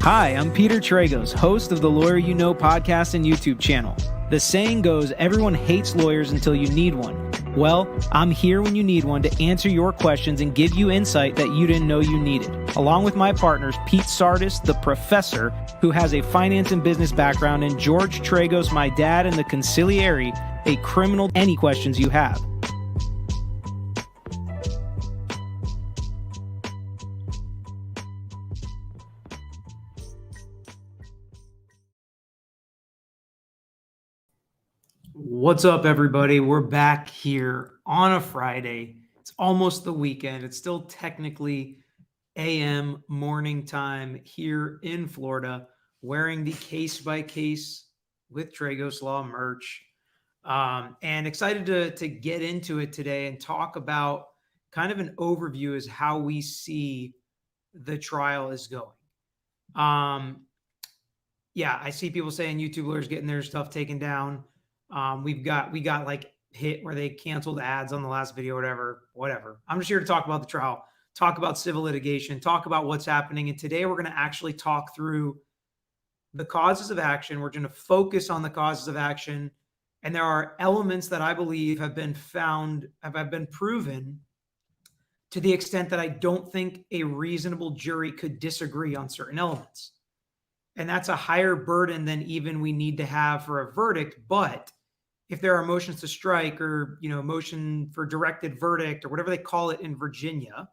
Hi, I'm Peter Tragos, host of the Lawyer You Know podcast and YouTube channel. The saying goes, everyone hates lawyers until you need one. Well, I'm here when you need one to answer your questions and give you insight that you didn't know you needed. Along with my partners, Pete Sardis, the professor, who has a finance and business background, and George Tragos, my dad, and the consigliere, a criminal. Any questions you have. What's up, everybody? We're back here on a Friday. It's almost the weekend. It's still technically AM morning time here in Florida, wearing the Case by Case with Tragos Law merch. And excited to get into it today and talk about kind of an overview as how we see the trial is going. Yeah, I see people saying YouTube lawyers getting their stuff taken down. We got like hit where they canceled ads on the last video, whatever. I'm just here to talk about the trial, talk about civil litigation, talk about what's happening. And today we're going to actually talk through the causes of action. We're going to focus on the causes of action. And there are elements that I believe have been proven to the extent that I don't think a reasonable jury could disagree on certain elements. And that's a higher burden than even we need to have for a verdict. But if there are motions to strike or, motion for directed verdict or whatever they call it in Virginia,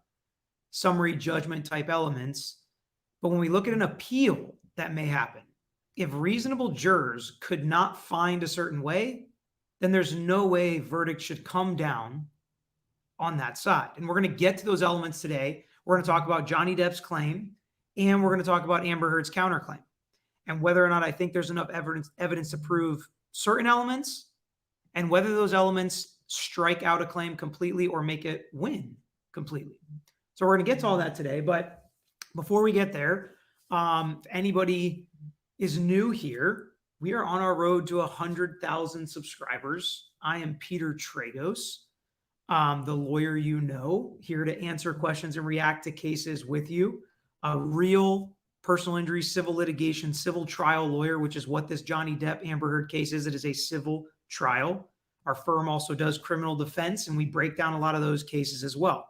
summary judgment type elements. But when we look at an appeal that may happen, if reasonable jurors could not find a certain way, then there's no way verdict should come down on that side. And we're going to get to those elements today. We're going to talk about Johnny Depp's claim, and we're going to talk about Amber Heard's counterclaim, and whether or not I think there's enough evidence to prove certain elements, and whether those elements strike out a claim completely or make it win completely. So we're going to get to all that today. But before we get there, if anybody is new here, we are on our road to 100,000 subscribers. I am Peter Tragos, the lawyer you know, here to answer questions and react to cases with you. A real personal injury, civil litigation, civil trial lawyer, which is what this Johnny Depp Amber Heard case is. It is a civil trial. Our firm also does criminal defense, and we break down a lot of those cases as well.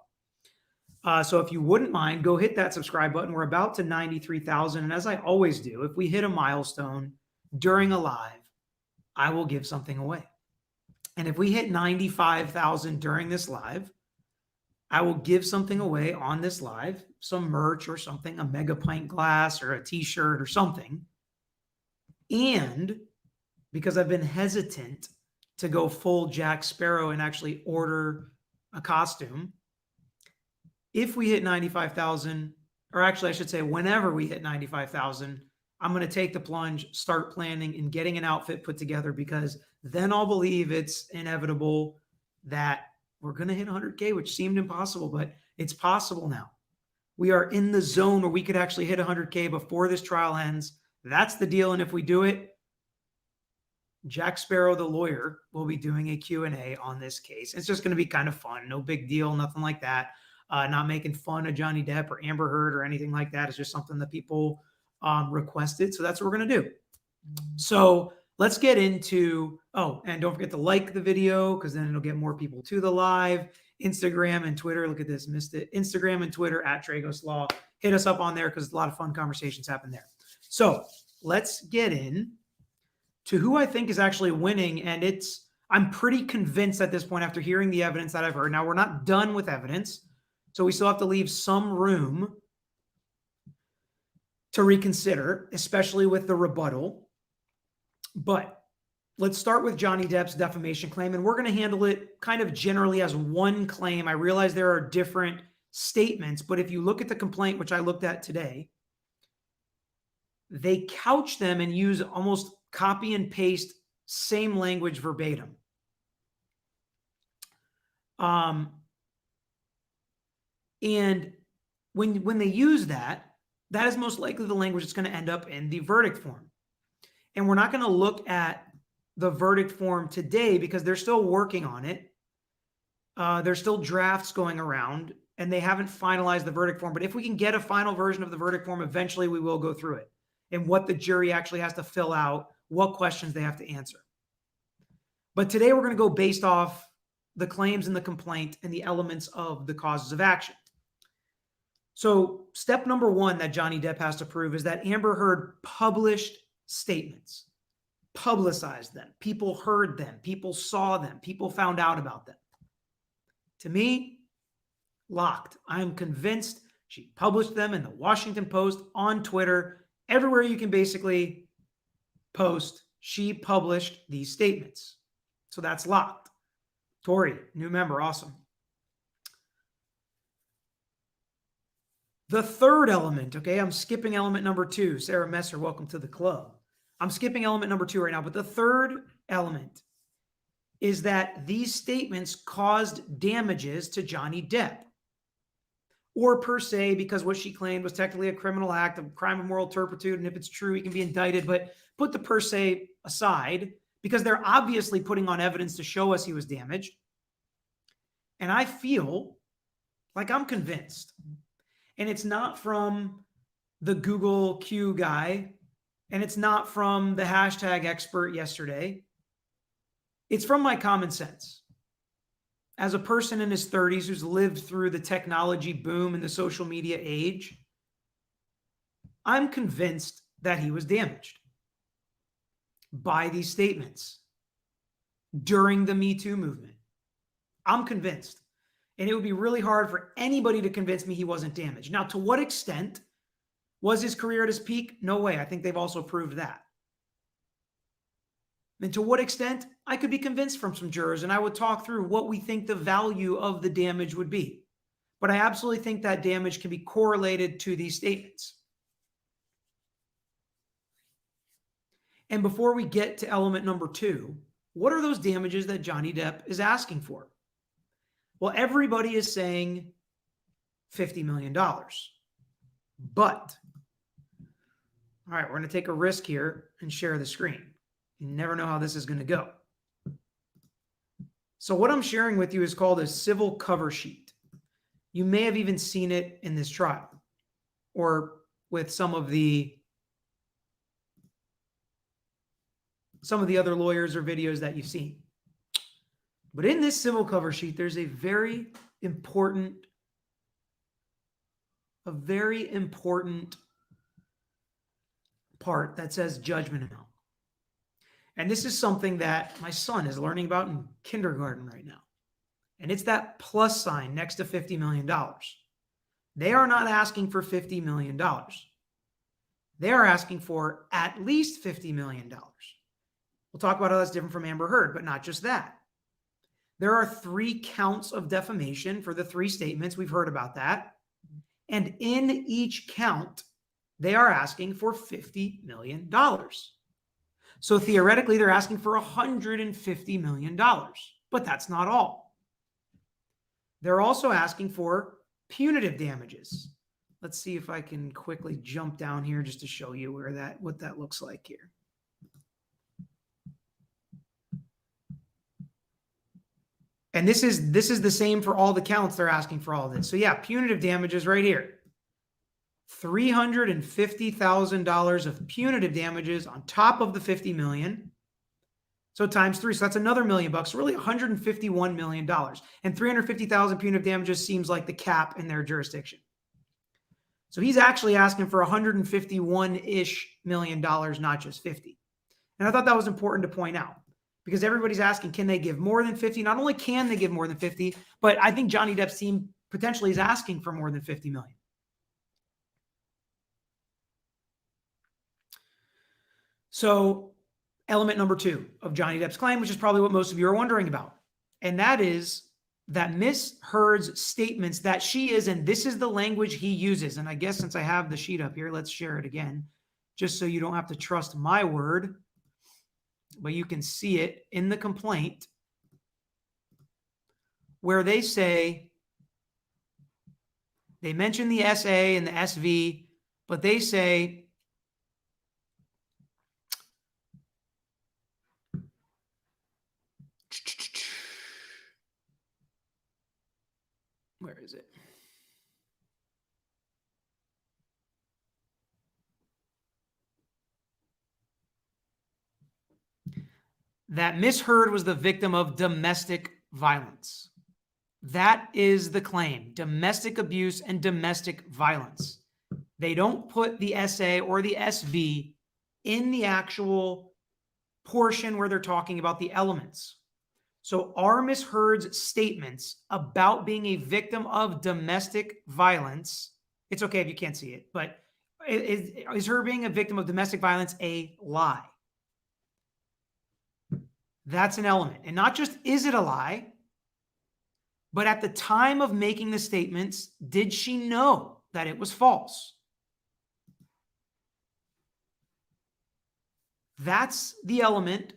So if you wouldn't mind, go hit that subscribe button. We're about to 93,000. And as I always do, if we hit a milestone during a live, I will give something away. And if we hit 95,000 during this live, I will give something away on this live, some merch or something, a mega pint glass or a t-shirt or something. And because I've been hesitant to go full Jack Sparrow and actually order a costume, if we hit 95,000, or actually I should say whenever we hit 95,000, I'm going to take the plunge, start planning and getting an outfit put together, because then I'll believe it's inevitable that we're going to hit 100K, which seemed impossible, but it's possible now. We are in the zone where we could actually hit 100K before this trial ends. That's the deal. And if we do it, Jack Sparrow, the lawyer, will be doing a Q&A on this case. It's just going to be kind of fun. No big deal, nothing like that. Not making fun of Johnny Depp or Amber Heard or anything like that. It's just something that people requested. So that's what we're going to do. So let's get into, and don't forget to like the video, because then it'll get more people to the live. Instagram and Twitter. Look at this, missed it. Instagram and Twitter at Tragos Law. Hit us up on there, because a lot of fun conversations happen there. So let's get in to who I think is actually winning. And I'm pretty convinced at this point after hearing the evidence that I've heard. Now, we're not done with evidence, so we still have to leave some room to reconsider, especially with the rebuttal. But let's start with Johnny Depp's defamation claim, and we're going to handle it kind of generally as one claim. I realize there are different statements, but if you look at the complaint, which I looked at today, they couch them and use almost copy and paste same language verbatim. And when they use that, that is most likely the language that's going to end up in the verdict form. And we're not going to look at the verdict form today because they're still working on it. There's still drafts going around. and they haven't finalized the verdict form. But if we can get a final version of the verdict form, eventually we will go through it and what the jury actually has to fill out, what questions they have to answer. But today we're going to go based off the claims in the complaint and the elements of the causes of action. So step number one that Johnny Depp has to prove is that Amber Heard published statements, publicized them. People heard them. People saw them. People found out about them. To me, locked. I am convinced she published them in the Washington Post, on Twitter, everywhere you can basically post. She published these statements. So that's locked. Tori, new member, awesome. The third element, okay, I'm skipping element number 2. Sarah Messer, welcome to the club. I'm skipping element number 2 right now, but the third element is that these statements caused damages to Johnny Depp. Or per se, because what she claimed was technically a criminal act, a crime of moral turpitude, and if it's true, he can be indicted, but put the per se aside, because they're obviously putting on evidence to show us he was damaged. And I feel like I'm convinced. And it's not from the Google Q guy, and it's not from the hashtag expert yesterday. It's from my common sense. As a person in his 30s who's lived through the technology boom and the social media age, I'm convinced that he was damaged by these statements during the Me Too movement. I'm convinced. And it would be really hard for anybody to convince me he wasn't damaged. Now, to what extent was his career at his peak? No way. I think they've also proved that. And to what extent? I could be convinced from some jurors, and I would talk through what we think the value of the damage would be. But I absolutely think that damage can be correlated to these statements. And before we get to element number 2, what are those damages that Johnny Depp is asking for? Well, everybody is saying $50 million. But, all right, we're going to take a risk here and share the screen. You never know how this is going to go. So what I'm sharing with you is called a civil cover sheet. You may have even seen it in this trial or with some of the other lawyers or videos that you've seen. But in this civil cover sheet, there's a very important part that says judgment amount. And this is something that my son is learning about in kindergarten right now. And it's that plus sign next to $50 million. They are not asking for $50 million. They are asking for at least $50 million. We'll talk about how that's different from Amber Heard, but not just that. There are 3 counts of defamation for the 3 statements. We've heard about that. And in each count, they are asking for $50 million. So theoretically, they're asking for $150 million. But that's not all. They're also asking for punitive damages. Let's see if I can quickly jump down here just to show you what that looks like here. And this is the same for all the counts they're asking for all of this. So yeah, punitive damages right here. $350,000 of punitive damages on top of the $50 million. So times 3. So that's another $1 million bucks. So really $151 million. And $350,000 punitive damages seems like the cap in their jurisdiction. So he's actually asking for $151-ish million, not just 50. And I thought that was important to point out. Because everybody's asking, can they give more than 50? Not only can they give more than 50, but I think Johnny Depp's team potentially is asking for more than 50 million. So element number 2 of Johnny Depp's claim, which is probably what most of you are wondering about. And that is that Miss Heard's statements that she is, and this is the language he uses. And I guess since I have the sheet up here, let's share it again, just so you don't have to trust my word. But you can see it in the complaint where they say, they mention the SA and the SV, but they say, where is it? that Miss Heard was the victim of domestic violence. That is the claim: domestic abuse and domestic violence. They don't put the SA or the SV in the actual portion where they're talking about the elements. So are Miss Heard's statements about being a victim of domestic violence, it's okay if you can't see it, but is her being a victim of domestic violence a lie? That's an element. And not just is it a lie, but at the time of making the statements, did she know that it was false? That's the element.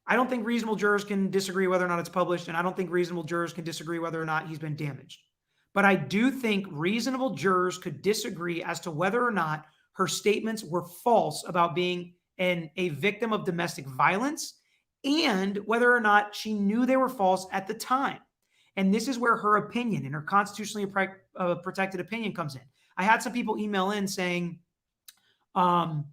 I don't think reasonable jurors can disagree whether or not it's published, and I don't think reasonable jurors can disagree whether or not he's been damaged. But I do think reasonable jurors could disagree as to whether or not her statements were false about being a victim of domestic violence, and whether or not she knew they were false at the time. And this is where her opinion and her constitutionally protected opinion comes in. I had some people email in saying, oh,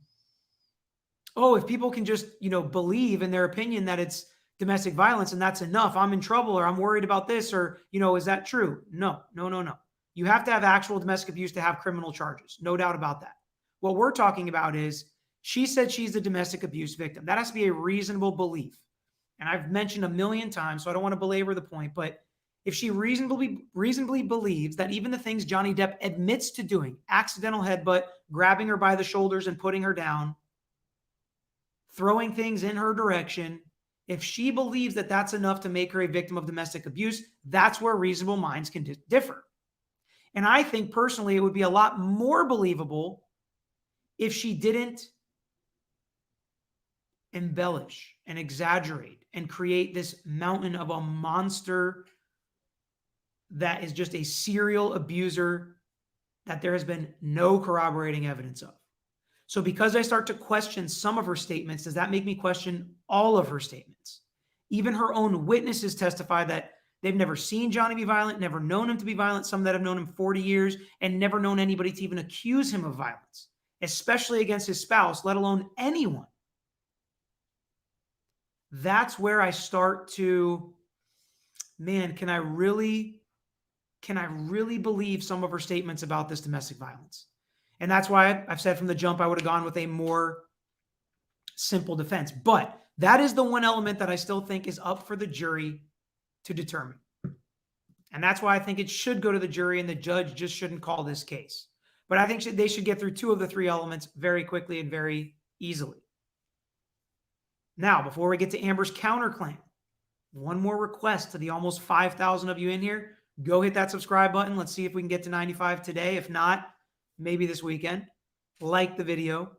if people can just, believe in their opinion that it's domestic violence and that's enough, I'm in trouble, or I'm worried about this, or, is that true? No. You have to have actual domestic abuse to have criminal charges. No doubt about that. What we're talking about is she said she's a domestic abuse victim. That has to be a reasonable belief. And I've mentioned a million times, so I don't want to belabor the point, but if she reasonably believes that even the things Johnny Depp admits to doing, accidental headbutt, grabbing her by the shoulders and putting her down, throwing things in her direction, if she believes that that's enough to make her a victim of domestic abuse, that's where reasonable minds can differ. And I think personally it would be a lot more believable if she didn't embellish and exaggerate and create this mountain of a monster that is just a serial abuser that there has been no corroborating evidence of. So because I start to question some of her statements, does that make me question all of her statements? Even her own witnesses testify that they've never seen Johnny be violent, never known him to be violent, some that have known him 40 years, and never known anybody to even accuse him of violence, especially against his spouse, let alone anyone. That's where I start to, can I really believe some of her statements about this domestic violence? And that's why I've said from the jump I would have gone with a more simple defense. But that is the one element that I still think is up for the jury to determine. And that's why I think it should go to the jury and the judge just shouldn't call this case. But I think they should get through two of the three elements very quickly and very easily. Now, before we get to Amber's counterclaim, one more request to the almost 5,000 of you in here. Go hit that subscribe button. Let's see if we can get to 95 today. If not, maybe this weekend. Like the video.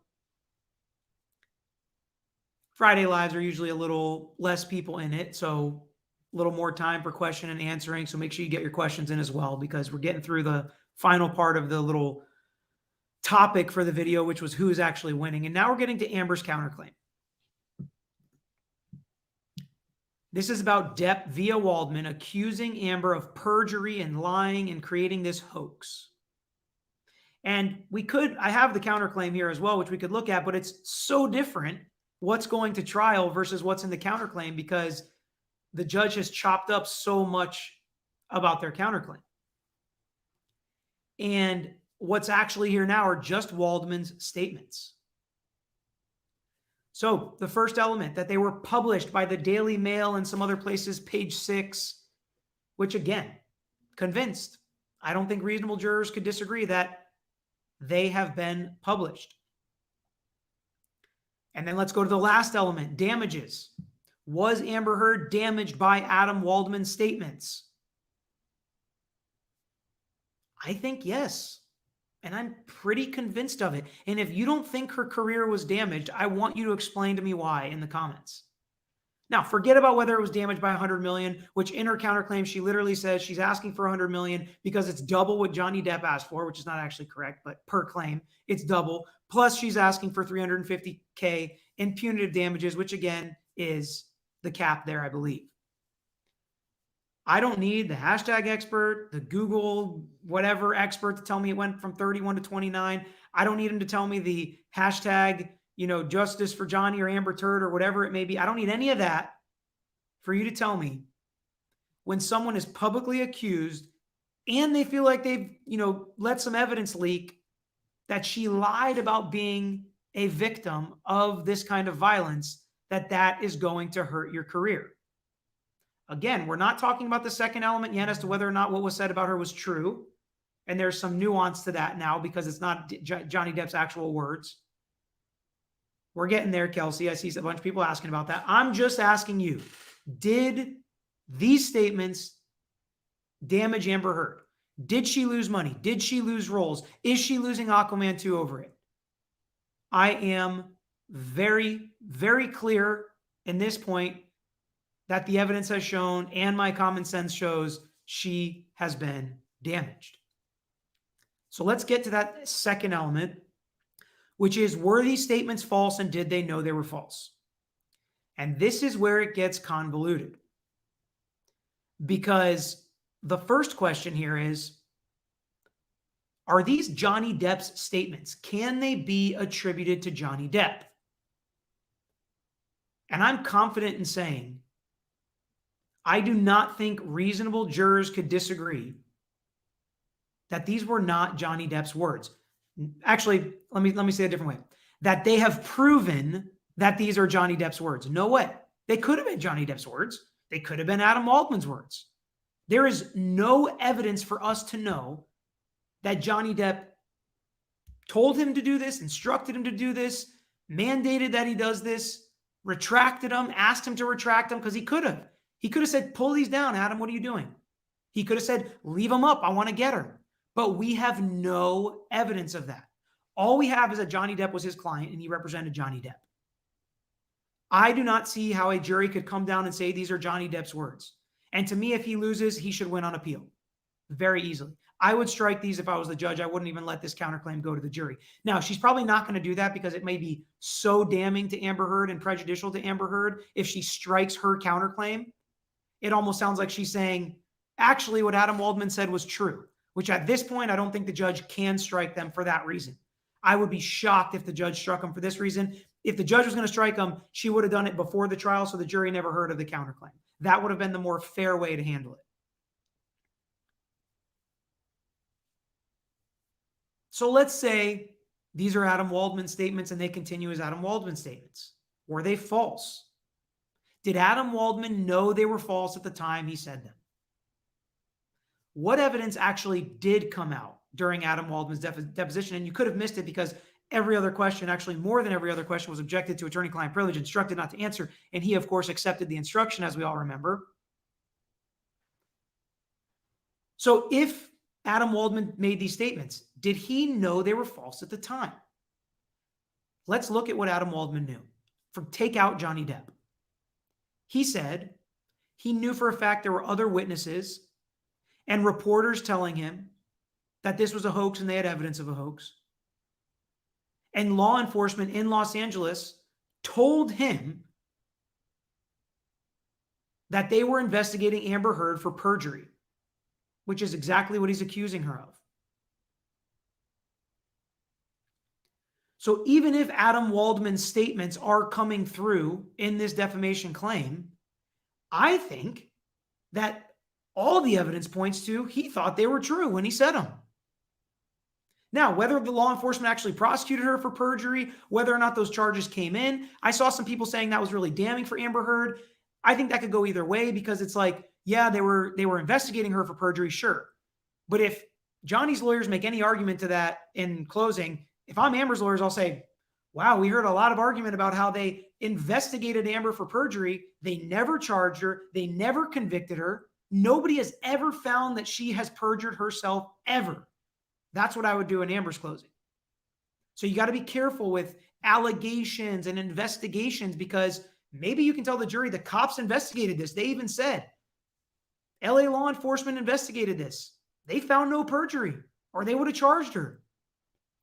Friday lives are usually a little less people in it, so a little more time for question and answering. So make sure you get your questions in as well, because we're getting through the final part of the little topic for the video, which was who's actually winning. And now we're getting to Amber's counterclaim. This is about Depp via Waldman accusing Amber of perjury and lying and creating this hoax. And I have the counterclaim here as well, which we could look at, but it's so different what's going to trial versus what's in the counterclaim because the judge has chopped up so much about their counterclaim. And what's actually here now are just Waldman's statements. So the first element, that they were published by the Daily Mail and some other places, page 6, which again, convinced. I don't think reasonable jurors could disagree that they have been published. And then let's go to the last element, damages. Was Amber Heard damaged by Adam Waldman's statements? I think yes. And I'm pretty convinced of it. And if you don't think her career was damaged, I want you to explain to me why in the comments. Now, forget about whether it was damaged by 100 million, which in her counterclaim, she literally says she's asking for 100 million because it's double what Johnny Depp asked for, which is not actually correct, but per claim, it's double. Plus, she's asking for $350K in punitive damages, which again is the cap there, I believe. I don't need the hashtag expert, the Google whatever expert to tell me it went from 31 to 29. I don't need him to tell me the hashtag, justice for Johnny or Amber Turd or whatever it may be. I don't need any of that for you to tell me when someone is publicly accused and they feel like they've, let some evidence leak that she lied about being a victim of this kind of violence, that is going to hurt your career. Again, we're not talking about the second element yet as to whether or not what was said about her was true. And there's some nuance to that now because it's not Johnny Depp's actual words. We're getting there, Kelsey. I see a bunch of people asking about that. I'm just asking you, did these statements damage Amber Heard? Did she lose money? Did she lose roles? Is she losing Aquaman 2 over it? I am very, very clear in this point that the evidence has shown and my common sense shows she has been damaged. So let's get to that second element, which is, were these statements false and did they know they were false? And this is where it gets convoluted. Because the first question here is, are these Johnny Depp's statements? Can they be attributed to Johnny Depp? And I'm confident in saying, I do not think reasonable jurors could disagree that these were not Johnny Depp's words. Actually, let me say it a different way. That they have proven that these are Johnny Depp's words. No way. They could have been Johnny Depp's words. They could have been Adam Waldman's words. There is no evidence for us to know that Johnny Depp told him to do this, instructed him to do this, mandated that he does this, retracted him, asked him to retract them, because he could have. He could have said, pull these down, Adam, what are you doing? He could have said, leave them up, I want to get her. But we have no evidence of that. All we have is that Johnny Depp was his client and he represented Johnny Depp. I do not see how a jury could come down and say these are Johnny Depp's words. And to me, if he loses, he should win on appeal very easily. I would strike these if I was the judge. I wouldn't even let this counterclaim go to the jury. Now, she's probably not going to do that because it may be so damning to Amber Heard and prejudicial to Amber Heard. If she strikes her counterclaim, it almost sounds like she's saying, actually, what Adam Waldman said was true, which at this point, I don't think the judge can strike them for that reason. I would be shocked if the judge struck them for this reason. If the judge was going to strike them, she would have done it before the trial so the jury never heard of the counterclaim. That would have been the more fair way to handle it. So let's say these are Adam Waldman statements and they continue as Adam Waldman statements. Were they false? Did Adam Waldman know they were false at the time he said them? What evidence actually did come out during Adam Waldman's deposition? And you could have missed it because every other question, actually more than every other question, was objected to attorney-client privilege, instructed not to answer. And he, of course, accepted the instruction, as we all remember. So if Adam Waldman made these statements, did he know they were false at the time? Let's look at what Adam Waldman knew. Take out Johnny Depp. He said he knew for a fact there were other witnesses and reporters telling him that this was a hoax and they had evidence of a hoax. And law enforcement in Los Angeles told him that they were investigating Amber Heard for perjury, which is exactly what he's accusing her of. So even if Adam Waldman's statements are coming through in this defamation claim, I think that all the evidence points to he thought they were true when he said them. Now, whether the law enforcement actually prosecuted her for perjury, whether or not those charges came in, I saw some people saying that was really damning for Amber Heard. I think that could go either way because it's like, yeah, they were investigating her for perjury, sure. But if Johnny's lawyers make any argument to that in closing, if I'm Amber's lawyers, I'll say, wow, we heard a lot of argument about how they investigated Amber for perjury. They never charged her. They never convicted her. Nobody has ever found that she has perjured herself ever. That's what I would do in Amber's closing. So you got to be careful with allegations and investigations because maybe you can tell the jury the cops investigated this. They even said LA law enforcement investigated this. They found no perjury or they would have charged her.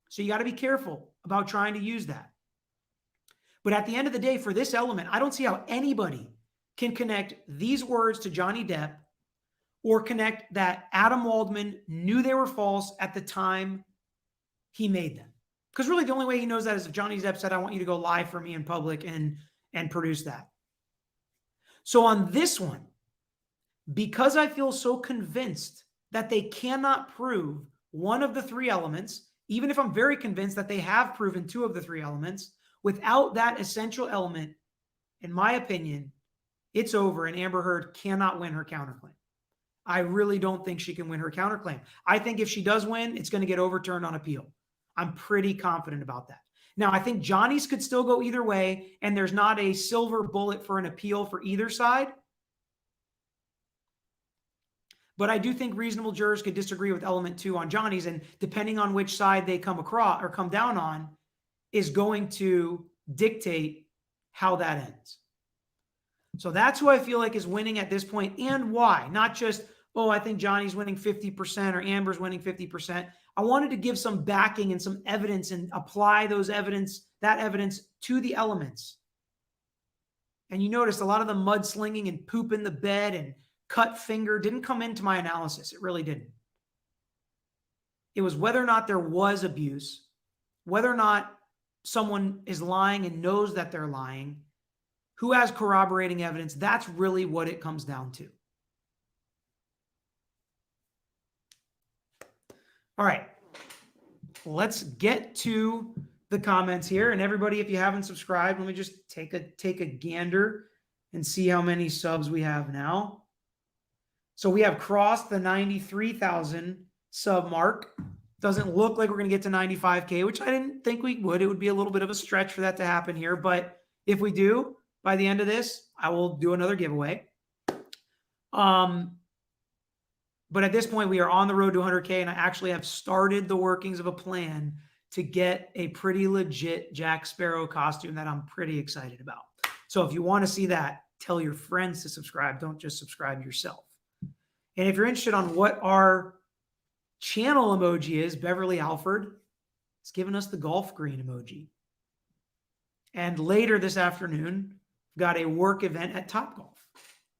So you got to be careful about trying to use that. But at the end of the day, for this element, I don't see how anybody can connect these words to Johnny Depp or connect that Adam Waldman knew they were false at the time he made them. Because really the only way he knows that is if Johnny Depp said, I want you to go live for me in public and produce that. So on this one, because I feel so convinced that they cannot prove one of the three elements, even if I'm very convinced that they have proven two of the three elements, without that essential element, in my opinion, it's over and Amber Heard cannot win her counterclaim. I really don't think she can win her counterclaim. I think if she does win, it's going to get overturned on appeal. I'm pretty confident about that. Now, I think Johnny's could still go either way, and there's not a silver bullet for an appeal for either side. But I do think reasonable jurors could disagree with element 2 on Johnny's, and depending on which side they come across or come down on is going to dictate how that ends. So that's who I feel like is winning at this point, and why. Not just, oh, I think Johnny's winning 50% or Amber's winning 50%. I wanted to give some backing and some evidence and apply that evidence to the elements. And you notice a lot of the mudslinging and poop in the bed and cut finger didn't come into my analysis. It really didn't. It was whether or not there was abuse, whether or not someone is lying and knows that they're lying, who has corroborating evidence. That's really what it comes down to. All right, let's get to the comments here. And everybody, if you haven't subscribed, let me just take a gander and see how many subs we have now. So we have crossed the 93,000 sub mark. Doesn't look like we're going to get to 95K, which I didn't think we would. It would be a little bit of a stretch for that to happen here. But if we do, by the end of this, I will do another giveaway. But at this point, we are on the road to 100K, and I actually have started the workings of a plan to get a pretty legit Jack Sparrow costume that I'm pretty excited about. So if you want to see that, tell your friends to subscribe. Don't just subscribe yourself. And if you're interested on what our channel emoji is, Beverly Alford has given us the golf green emoji. And later this afternoon, we've got a work event at Topgolf.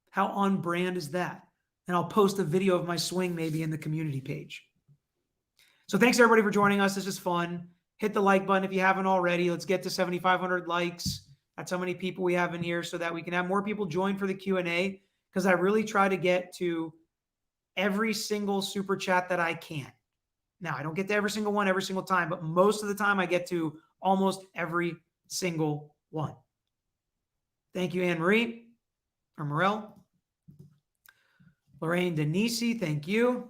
How on brand is that? And I'll post a video of my swing maybe in the community page. So thanks everybody for joining us. This is fun. Hit the like button if you haven't already. Let's get to 7,500 likes. That's how many people we have in here so that we can have more people join for the Q&A, because I really try to get to every single super chat that I can. Now, I don't get to every single one every single time, but most of the time I get to almost every single one. Thank you, Anne-Marie or Morel. Lorraine Denisi, thank you.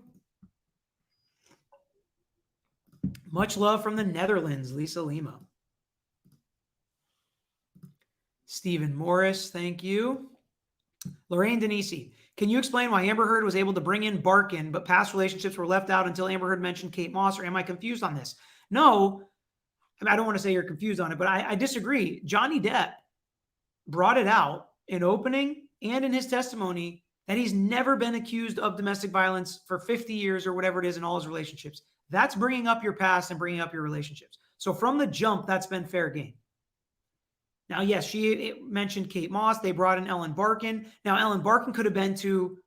Much love from the Netherlands, Lisa Lima. Stephen Morris, thank you. Lorraine Denisi, can you explain why Amber Heard was able to bring in Barkin, but past relationships were left out until Amber Heard mentioned Kate Moss, or am I confused on this? No, I mean, I don't want to say you're confused on it, but I disagree. Johnny Depp brought it out in opening and in his testimony that he's never been accused of domestic violence for 50 years or whatever it is in all his relationships. That's bringing up your past and bringing up your relationships. So from the jump, that's been fair game. Now, yes, she mentioned Kate Moss. They brought in Ellen Barkin. Now, Ellen Barkin could have been to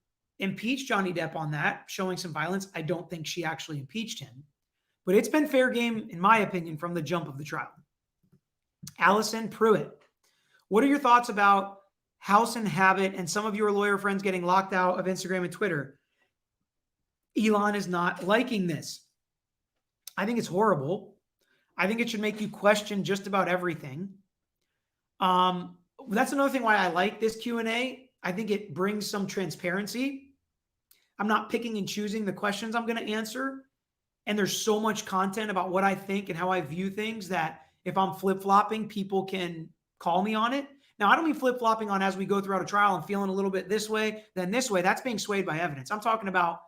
impeach Johnny Depp on that, showing some violence. I don't think she actually impeached him. But it's been fair game, in my opinion, from the jump of the trial. Allison Pruitt, what are your thoughts about House and Habit and some of your lawyer friends getting locked out of Instagram and Twitter? Elon is not liking this. I think it's horrible. I think it should make you question just about everything. That's another thing why I like this Q&A. I think it brings some transparency. I'm not picking and choosing the questions I'm going to answer. And there's so much content about what I think and how I view things that if I'm flip-flopping, people can call me on it. Now, I don't mean flip-flopping on as we go throughout a trial and feeling a little bit this way, then this way. That's being swayed by evidence. I'm talking about,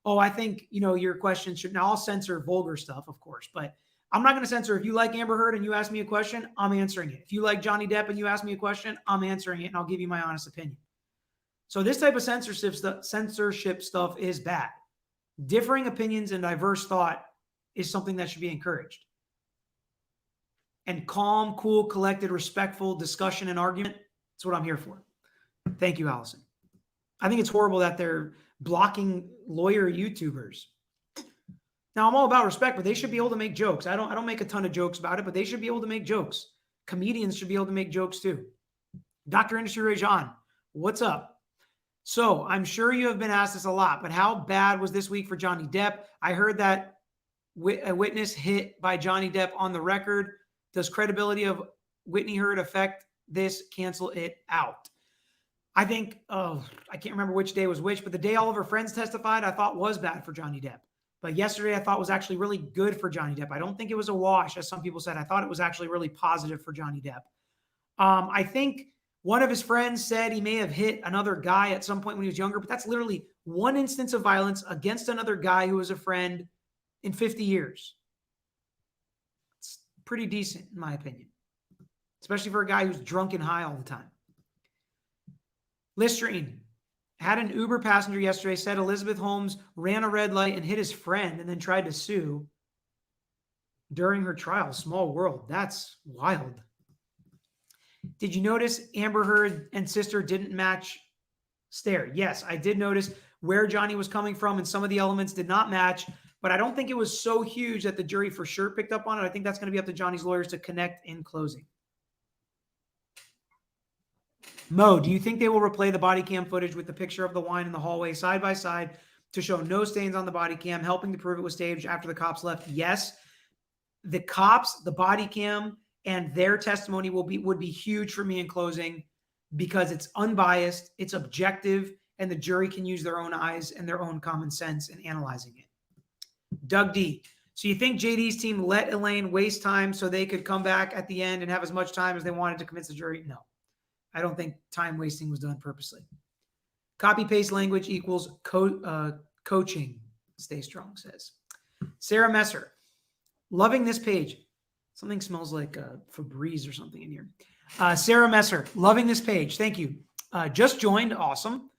oh, I think, your questions should, now I'll censor vulgar stuff, of course, but I'm not going to censor. If you like Amber Heard and you ask me a question, I'm answering it. If you like Johnny Depp and you ask me a question, I'm answering it, and I'll give you my honest opinion. So this type of censorship stuff is bad. Differing opinions and diverse thought is something that should be encouraged. And calm, cool, collected, respectful discussion and argument, that's what I'm here for. Thank you, Allison. I think it's horrible that they're blocking lawyer YouTubers. Now, I'm all about respect, but they should be able to make jokes. I don't make a ton of jokes about it, but they should be able to make jokes. Comedians should be able to make jokes too. Dr. Industry Rajan, what's up? So I'm sure you have been asked this a lot, but how bad was this week for Johnny Depp? I heard that a witness hit by Johnny Depp on the record. Does credibility of Whitney Heard affect this? Cancel it out. I think, I can't remember which day was which, but the day all of her friends testified, I thought was bad for Johnny Depp. But yesterday I thought was actually really good for Johnny Depp. I don't think it was a wash, as some people said. I thought it was actually really positive for Johnny Depp. I think one of his friends said he may have hit another guy at some point when he was younger, but that's literally one instance of violence against another guy who was a friend in 50 years. It's pretty decent, in my opinion, especially for a guy who's drunk and high all the time. Listerine had an Uber passenger yesterday, said Elizabeth Holmes ran a red light and hit his friend and then tried to sue during her trial. Small world. That's wild. Did you notice Amber Heard and sister didn't match stare? Yes, I did notice where Johnny was coming from, and some of the elements did not match, but I don't think it was so huge that the jury for sure picked up on it. I think that's going to be up to Johnny's lawyers to connect in closing. Mo, do you think they will replay the body cam footage with the picture of the wine in the hallway side by side to show no stains on the body cam, helping to prove it was staged after the cops left? Yes. The cops, the body cam, and their testimony would be huge for me in closing because it's unbiased, it's objective, and the jury can use their own eyes and their own common sense in analyzing it. Doug D. So you think JD's team let Elaine waste time so they could come back at the end and have as much time as they wanted to convince the jury? No. I don't think time wasting was done purposely. Copy paste language equals coaching. Stay strong says. Sarah Messer. Loving this page. Something smells like Febreze or something in here. Sarah Messer. Loving this page. Thank you. Just joined. Awesome.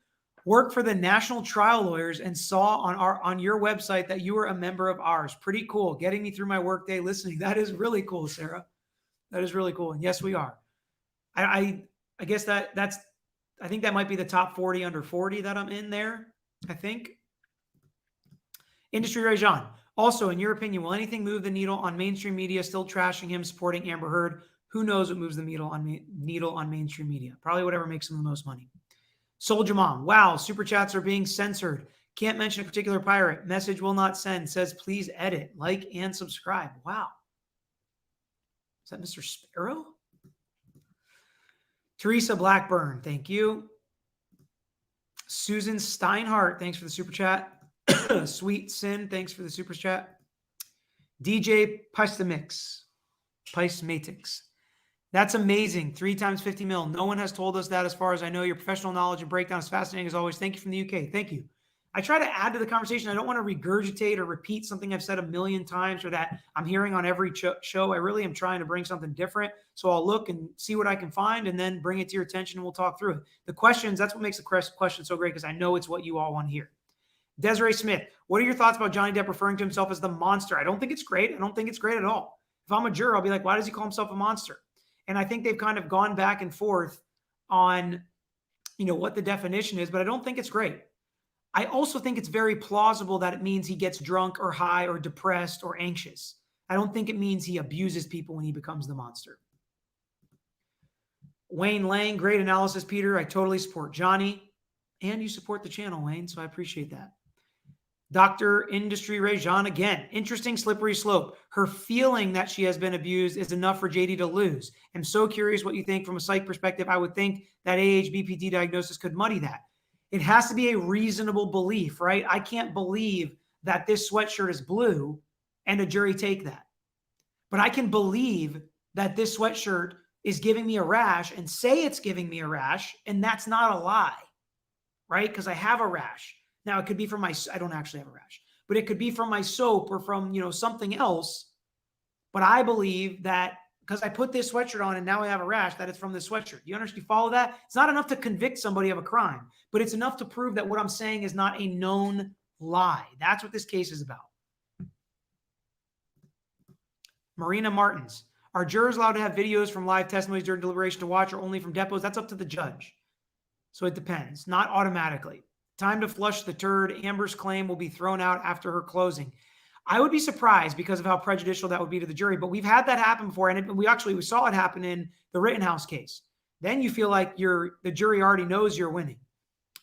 Work for the National Trial Lawyers and saw on your website that you were a member of ours. Pretty cool. Getting me through my workday listening. That is really cool, Sarah. That is really cool. And yes, we are. I guess that's I think that might be the top 40 under 40 that I'm in there, I think. Industry Rajan. Also, in your opinion, will anything move the needle on mainstream media still trashing him, supporting Amber Heard? Who knows what moves the needle on mainstream media? Probably whatever makes him the most money. Soldier Mom. Wow, super chats are being censored. Can't mention a particular pirate. Message will not send. Says please edit, like, and subscribe. Wow. Is that Mr. Sparrow? Teresa Blackburn, thank you. Susan Steinhardt, thanks for the super chat. Sweet Sin, thanks for the super chat. DJ Pistamix. That's amazing. 3 times 50 mil. No one has told us that as far as I know. Your professional knowledge and breakdown is fascinating as always. Thank you from the UK. Thank you. I try to add to the conversation. I don't want to regurgitate or repeat something I've said a million times or that I'm hearing on every show. I really am trying to bring something different. So I'll look and see what I can find and then bring it to your attention and we'll talk through it. The questions, that's what makes the question so great because I know it's what you all want to hear. Desiree Smith, what are your thoughts about Johnny Depp referring to himself as the monster? I don't think it's great. I don't think it's great at all. If I'm a juror, I'll be like, why does he call himself a monster? And I think they've kind of gone back and forth on, what the definition is, but I don't think it's great. I also think it's very plausible that it means he gets drunk or high or depressed or anxious. I don't think it means he abuses people when he becomes the monster. Wayne Lang, great analysis, Peter. I totally support Johnny. And you support the channel, Wayne, so I appreciate that. Dr. Industry Rajan again. Interesting slippery slope. Her feeling that she has been abused is enough for JD to lose. I'm so curious what you think from a psych perspective. I would think that AHBPD diagnosis could muddy that. It has to be a reasonable belief, right? I can't believe that this sweatshirt is blue and a jury take that. But I can believe that this sweatshirt is giving me a rash and say it's giving me a rash, and that's not a lie, right? Because I have a rash. Now, it could be from I don't actually have a rash, but it could be from my soap or from, something else. But I believe that because I put this sweatshirt on and now I have a rash, that it's from this sweatshirt. You understand? You follow that? It's not enough to convict somebody of a crime, but it's enough to prove that what I'm saying is not a known lie. That's what this case is about. Marina Martins. Are jurors allowed to have videos from live testimonies during deliberation to watch or only from depots? That's up to the judge. So it depends. Not automatically. Time to flush the turd. Amber's claim will be thrown out after her closing. I would be surprised because of how prejudicial that would be to the jury. But we've had that happen before, and we saw it happen in the Rittenhouse case. Then you feel like the jury already knows you're winning.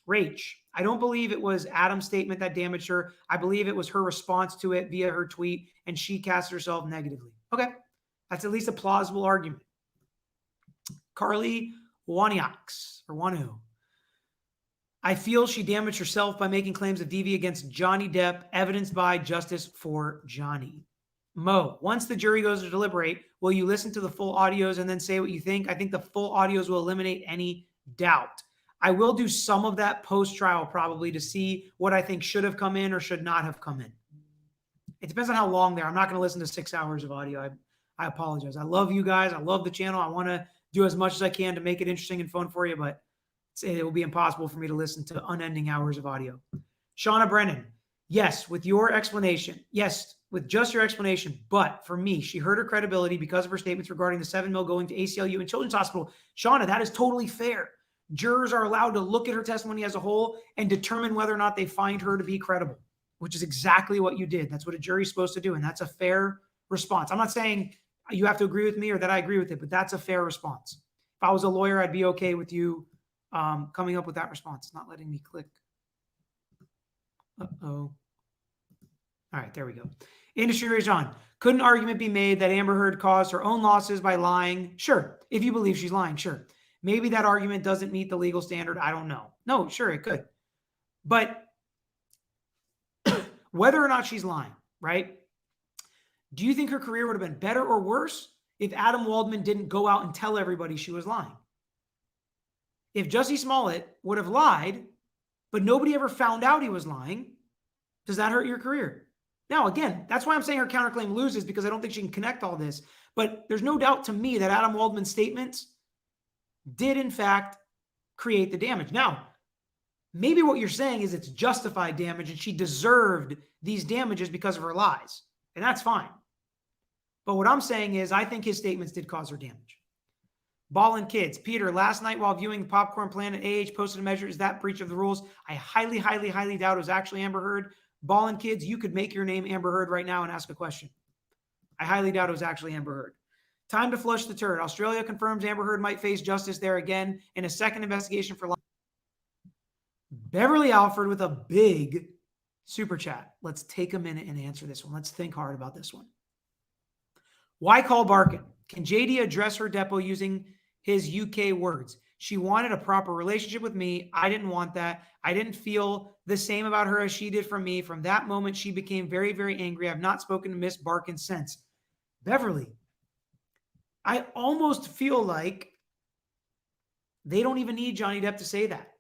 Rach, I don't believe it was Adam's statement that damaged her. I believe it was her response to it via her tweet, and she cast herself negatively. Okay, that's at least a plausible argument. Carly Waniaks, or Wanu. I feel she damaged herself by making claims of DV against Johnny Depp, evidenced by Justice for Johnny. Mo, once the jury goes to deliberate, will you listen to the full audios and then say what you think? I think the full audios will eliminate any doubt. I will do some of that post-trial probably to see what I think should have come in or should not have come in. It depends on how long they are. I'm not going to listen to 6 hours of audio. I apologize. I love you guys. I love the channel. I want to do as much as I can to make it interesting and fun for you, but it will be impossible for me to listen to unending hours of audio. Shauna Brennan, yes, with your explanation. Yes, with just your explanation. But for me, she hurt her credibility because of her statements regarding the $7 million going to ACLU and Children's Hospital. Shauna, that is totally fair. Jurors are allowed to look at her testimony as a whole and determine whether or not they find her to be credible, which is exactly what you did. That's what a jury's supposed to do, and that's a fair response. I'm not saying you have to agree with me or that I agree with it, but that's a fair response. If I was a lawyer, I'd be okay with you coming up with that response. It's not letting me click. Uh-oh. All right, there we go. Industry raised on. Could an argument be made that Amber Heard caused her own losses by lying? Sure. If you believe she's lying, sure. Maybe that argument doesn't meet the legal standard. I don't know. No, sure, it could. But whether or not she's lying, right? Do you think her career would have been better or worse if Adam Waldman didn't go out and tell everybody she was lying? If Jussie Smollett would have lied, but nobody ever found out he was lying, does that hurt your career? Now, again, that's why I'm saying her counterclaim loses, because I don't think she can connect all this. But there's no doubt to me that Adam Waldman's statements did, in fact, create the damage. Now, maybe what you're saying is it's justified damage and she deserved these damages because of her lies. And that's fine. But what I'm saying is I think his statements did cause her damage. Ballin' Kids. Peter, last night while viewing the Popcorn Planet, AH posted a measure. Is that breach of the rules? I highly, highly, highly doubt it was actually Amber Heard. Ballin' Kids, you could make your name Amber Heard right now and ask a question. I highly doubt it was actually Amber Heard. Time to flush the turd. Australia confirms Amber Heard might face justice there again in a second investigation for lying. Beverly Alford with a big super chat. Let's take a minute and answer this one. Let's think hard about this one. Why call Barkin? Can JD address her depot using his UK words? She wanted a proper relationship with me. I didn't want that. I didn't feel the same about her as she did from me. From that moment, she became very, very angry. I've not spoken to Miss Barkin since. Beverly, I almost feel like they don't even need Johnny Depp to say that.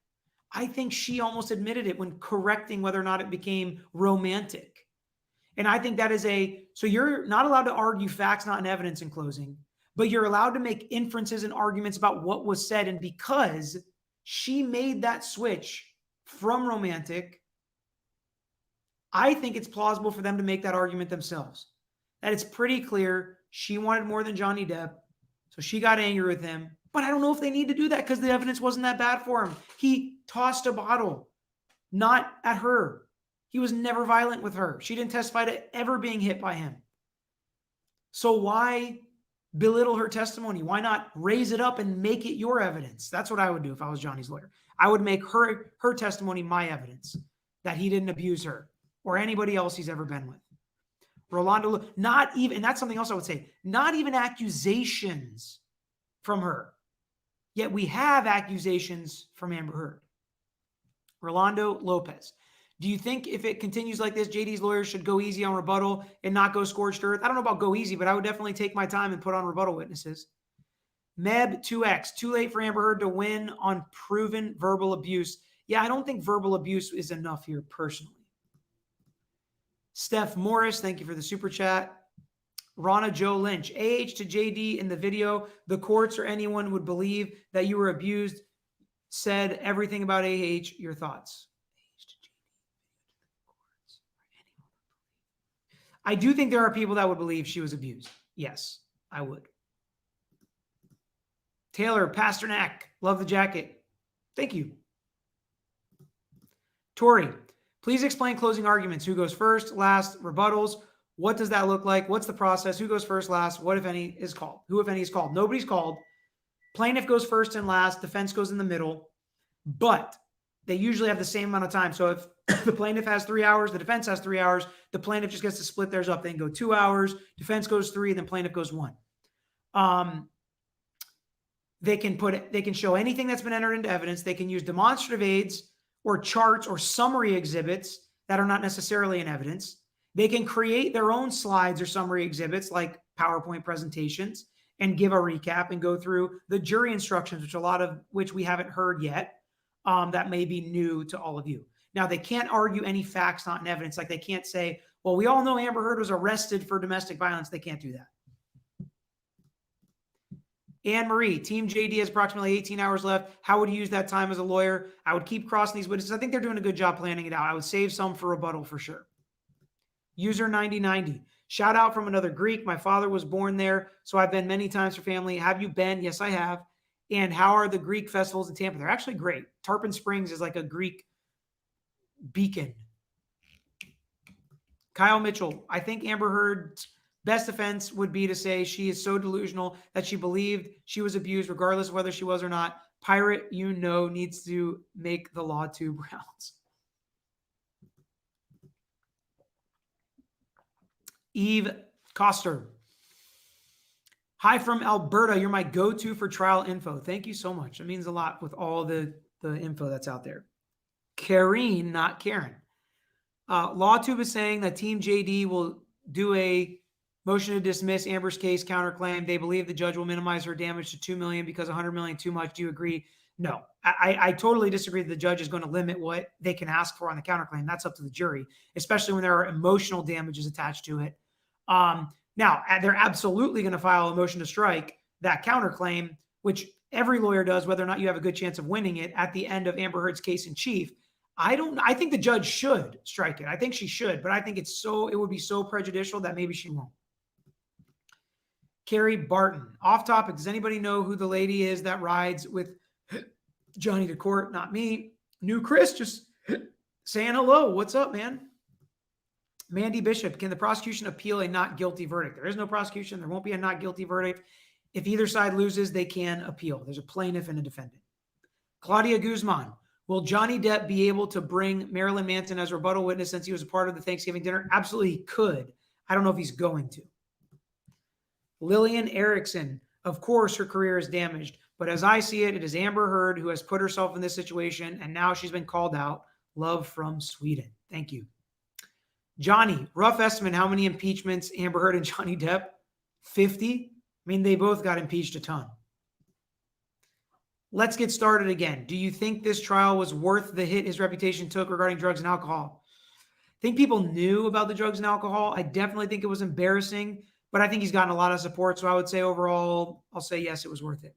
I think she almost admitted it when correcting whether or not it became romantic. And I think that is so you're not allowed to argue facts, not in evidence in closing, but you're allowed to make inferences and arguments about what was said. And because she made that switch from romantic, I think it's plausible for them to make that argument themselves. That it's pretty clear she wanted more than Johnny Depp, so she got angry with him. But I don't know if they need to do that because the evidence wasn't that bad for him. He tossed a bottle, not at her. He was never violent with her. She didn't testify to ever being hit by him. So why belittle her testimony? Why not raise it up and make it your evidence? That's what I would do if I was Johnny's lawyer. I would make her testimony my evidence that he didn't abuse her or anybody else he's ever been with. Rolando, not even, and that's something else I would say, not even accusations from her. Yet we have accusations from Amber Heard. Rolando Lopez. Do you think if it continues like this, JD's lawyers should go easy on rebuttal and not go scorched earth? I don't know about go easy, but I would definitely take my time and put on rebuttal witnesses. Meb2X, too late for Amber Heard to win on proven verbal abuse. Yeah, I don't think verbal abuse is enough here personally. Steph Morris, thank you for the super chat. Rana Joe Lynch, AH to JD in the video, the courts or anyone would believe that you were abused, said everything about AH, your thoughts. I do think there are people that would believe she was abused. Yes, I would. Taylor Pasternak, love the jacket. Thank you. Tori, please explain closing arguments. Who goes first, last, rebuttals? What does that look like? What's the process? Who goes first, last? What, if any, is called? Who, if any, is called? Nobody's called. Plaintiff goes first and last. Defense goes in the middle. But they usually have the same amount of time. So if the plaintiff has 3 hours, the defense has 3 hours, the plaintiff just gets to split theirs up. They can go 2 hours, defense goes 3, then plaintiff goes 1. They can show anything that's been entered into evidence. They can use demonstrative aids or charts or summary exhibits that are not necessarily in evidence. They can create their own slides or summary exhibits like PowerPoint presentations and give a recap and go through the jury instructions, which a lot of which we haven't heard yet. That may be new to all of you. Now, they can't argue any facts not in evidence. Like they can't say, well, we all know Amber Heard was arrested for domestic violence. They can't do that. Anne Marie, Team JD has approximately 18 hours left. How would you use that time as a lawyer? I would keep crossing these witnesses. I think they're doing a good job planning it out. I would save some for rebuttal for sure. User 9090. Shout out from another Greek. My father was born there, so I've been many times for family. Have you been? Yes, I have. And how are the Greek festivals in Tampa? They're actually great. Tarpon Springs is like a Greek beacon. Kyle Mitchell. I think Amber Heard's best defense would be to say she is so delusional that she believed she was abused regardless of whether she was or not. Pirate, needs to make the law 2 rounds. Eve Coster. Hi from Alberta. You're my go-to for trial info. Thank you so much. It means a lot with all the info that's out there. Kareen, not Karen. LawTube is saying that Team JD will do a motion to dismiss Amber's case counterclaim. They believe the judge will minimize her damage to $2 million because $100 million too much. Do you agree? No, I totally disagree that the judge is going to limit what they can ask for on the counterclaim. That's up to the jury, especially when there are emotional damages attached to it. Now, they're absolutely going to file a motion to strike that counterclaim, which every lawyer does, whether or not you have a good chance of winning it at the end of Amber Heard's case in chief. I think the judge should strike it. I think she should, but I think it would be so prejudicial that maybe she won't. Carrie Barton. Off topic, does anybody know who the lady is that rides with Johnny to court? Not me. New Chris, just saying hello. What's up, man? Mandy Bishop, can the prosecution appeal a not guilty verdict? There is no prosecution. There won't be a not guilty verdict. If either side loses, they can appeal. There's a plaintiff and a defendant. Claudia Guzman, will Johnny Depp be able to bring Marilyn Manson as rebuttal witness since he was a part of the Thanksgiving dinner? Absolutely he could. I don't know if he's going to. Lillian Erickson, of course her career is damaged, but as I see it, it is Amber Heard who has put herself in this situation, and now she's been called out. Love from Sweden. Thank you. Johnny, rough estimate, how many impeachments Amber Heard and Johnny Depp? 50? I mean, they both got impeached a ton. Let's get started again. Do you think this trial was worth the hit his reputation took regarding drugs and alcohol? I think people knew about the drugs and alcohol. I definitely think it was embarrassing, but I think he's gotten a lot of support. So I would say overall, I'll say yes, it was worth it.